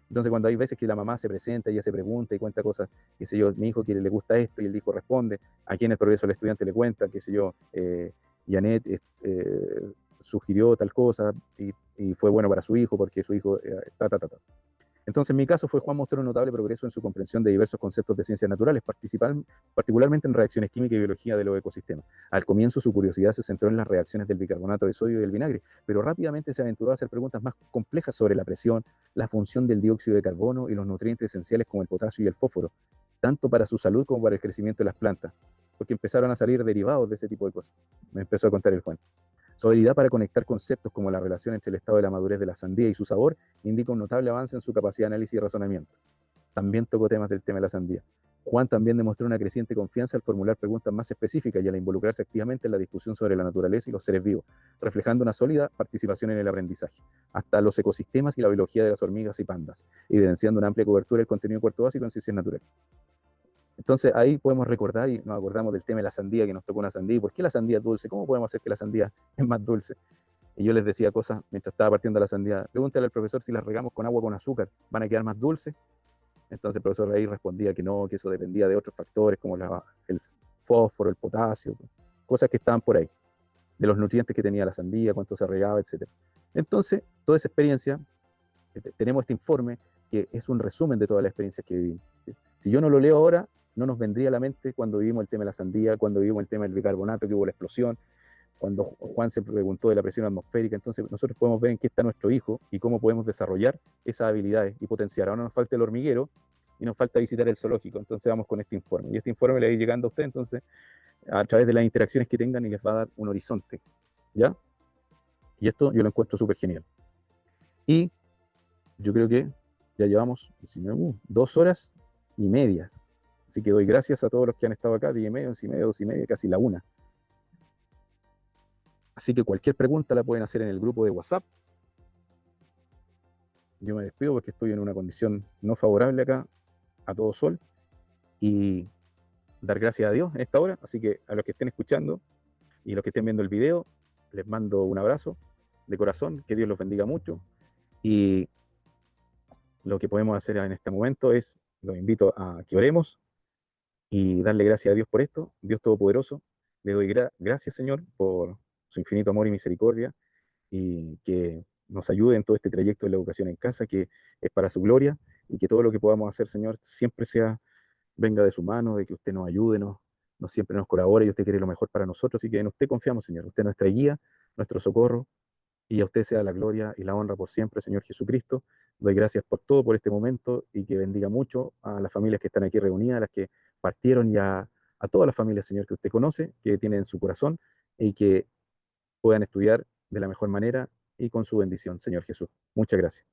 Entonces, cuando hay veces que la mamá se presenta, ella se pregunta y cuenta cosas, qué sé yo, mi hijo que le gusta esto, y el hijo responde, aquí en el progreso el estudiante le cuenta, qué sé yo, Janet sugirió tal cosa y fue bueno para su hijo porque su hijo, ta. Entonces, en mi caso fue Juan mostró un notable progreso en su comprensión de diversos conceptos de ciencias naturales, particularmente en reacciones químicas y biología de los ecosistemas. Al comienzo, su curiosidad se centró en las reacciones del bicarbonato de sodio y del vinagre, pero rápidamente se aventuró a hacer preguntas más complejas sobre la presión, la función del dióxido de carbono y los nutrientes esenciales como el potasio y el fósforo, tanto para su salud como para el crecimiento de las plantas, porque empezaron a salir derivados de ese tipo de cosas. Me empezó a contar el Juan. Su habilidad para conectar conceptos como la relación entre el estado de la madurez de la sandía y su sabor indica un notable avance en su capacidad de análisis y razonamiento. También tocó temas del tema de la sandía. Juan también demostró una creciente confianza al formular preguntas más específicas y al involucrarse activamente en la discusión sobre la naturaleza y los seres vivos, reflejando una sólida participación en el aprendizaje, hasta los ecosistemas y la biología de las hormigas y pandas, evidenciando una amplia cobertura del contenido cuarto básico en ciencias naturales. Entonces ahí podemos recordar y nos acordamos del tema de la sandía, que nos tocó una sandía, y por qué la sandía es dulce, cómo podemos hacer que la sandía es más dulce. Y yo les decía cosas mientras estaba partiendo la sandía, pregúntale al profesor si las regamos con agua o con azúcar, ¿van a quedar más dulces? Entonces el profesor ahí respondía que no, que eso dependía de otros factores como el fósforo, el potasio, cosas que estaban por ahí, de los nutrientes que tenía la sandía, cuánto se regaba, etc. Entonces, toda esa experiencia, tenemos este informe que es un resumen de todas las experiencias que vivimos. Si yo no lo leo ahora, no nos vendría a la mente cuando vivimos el tema de la sandía, cuando vivimos el tema del bicarbonato, que hubo la explosión, cuando Juan se preguntó de la presión atmosférica. Entonces nosotros podemos ver en qué está nuestro hijo y cómo podemos desarrollar esas habilidades y potenciar. Ahora nos falta el hormiguero y nos falta visitar el zoológico. Entonces vamos con este informe. Y este informe le va a ir llegando a usted entonces a través de las interacciones que tengan y les va a dar un horizonte. ¿Ya? Y esto yo lo encuentro súper genial. Y yo creo que ya llevamos 2 horas y media. Así que doy gracias a todos los que han estado acá, 10:30, 11:30, 12:30, casi la 1. Así que cualquier pregunta la pueden hacer en el grupo de WhatsApp. Yo me despido porque estoy en una condición no favorable acá, a todo sol, y dar gracias a Dios en esta hora. Así que a los que estén escuchando y los que estén viendo el video, les mando un abrazo de corazón, que Dios los bendiga mucho. Y lo que podemos hacer en este momento es, los invito a que oremos y darle gracias a Dios por esto. Dios Todopoderoso, le doy gracias, Señor, por su infinito amor y misericordia, y que nos ayude en todo este trayecto de la educación en casa, que es para su gloria, y que todo lo que podamos hacer, Señor, siempre venga de su mano, de que usted nos ayude, nos siempre nos colabore, y usted quiere lo mejor para nosotros, y que en usted confiamos, Señor. Usted es nuestra guía, nuestro socorro, y a usted sea la gloria y la honra por siempre, Señor Jesucristo. Doy gracias por todo, por este momento, y que bendiga mucho a las familias que están aquí reunidas, a las que partieron, y a todas las familias, Señor, que usted conoce, que tiene en su corazón, y que puedan estudiar de la mejor manera y con su bendición, Señor Jesús. Muchas gracias.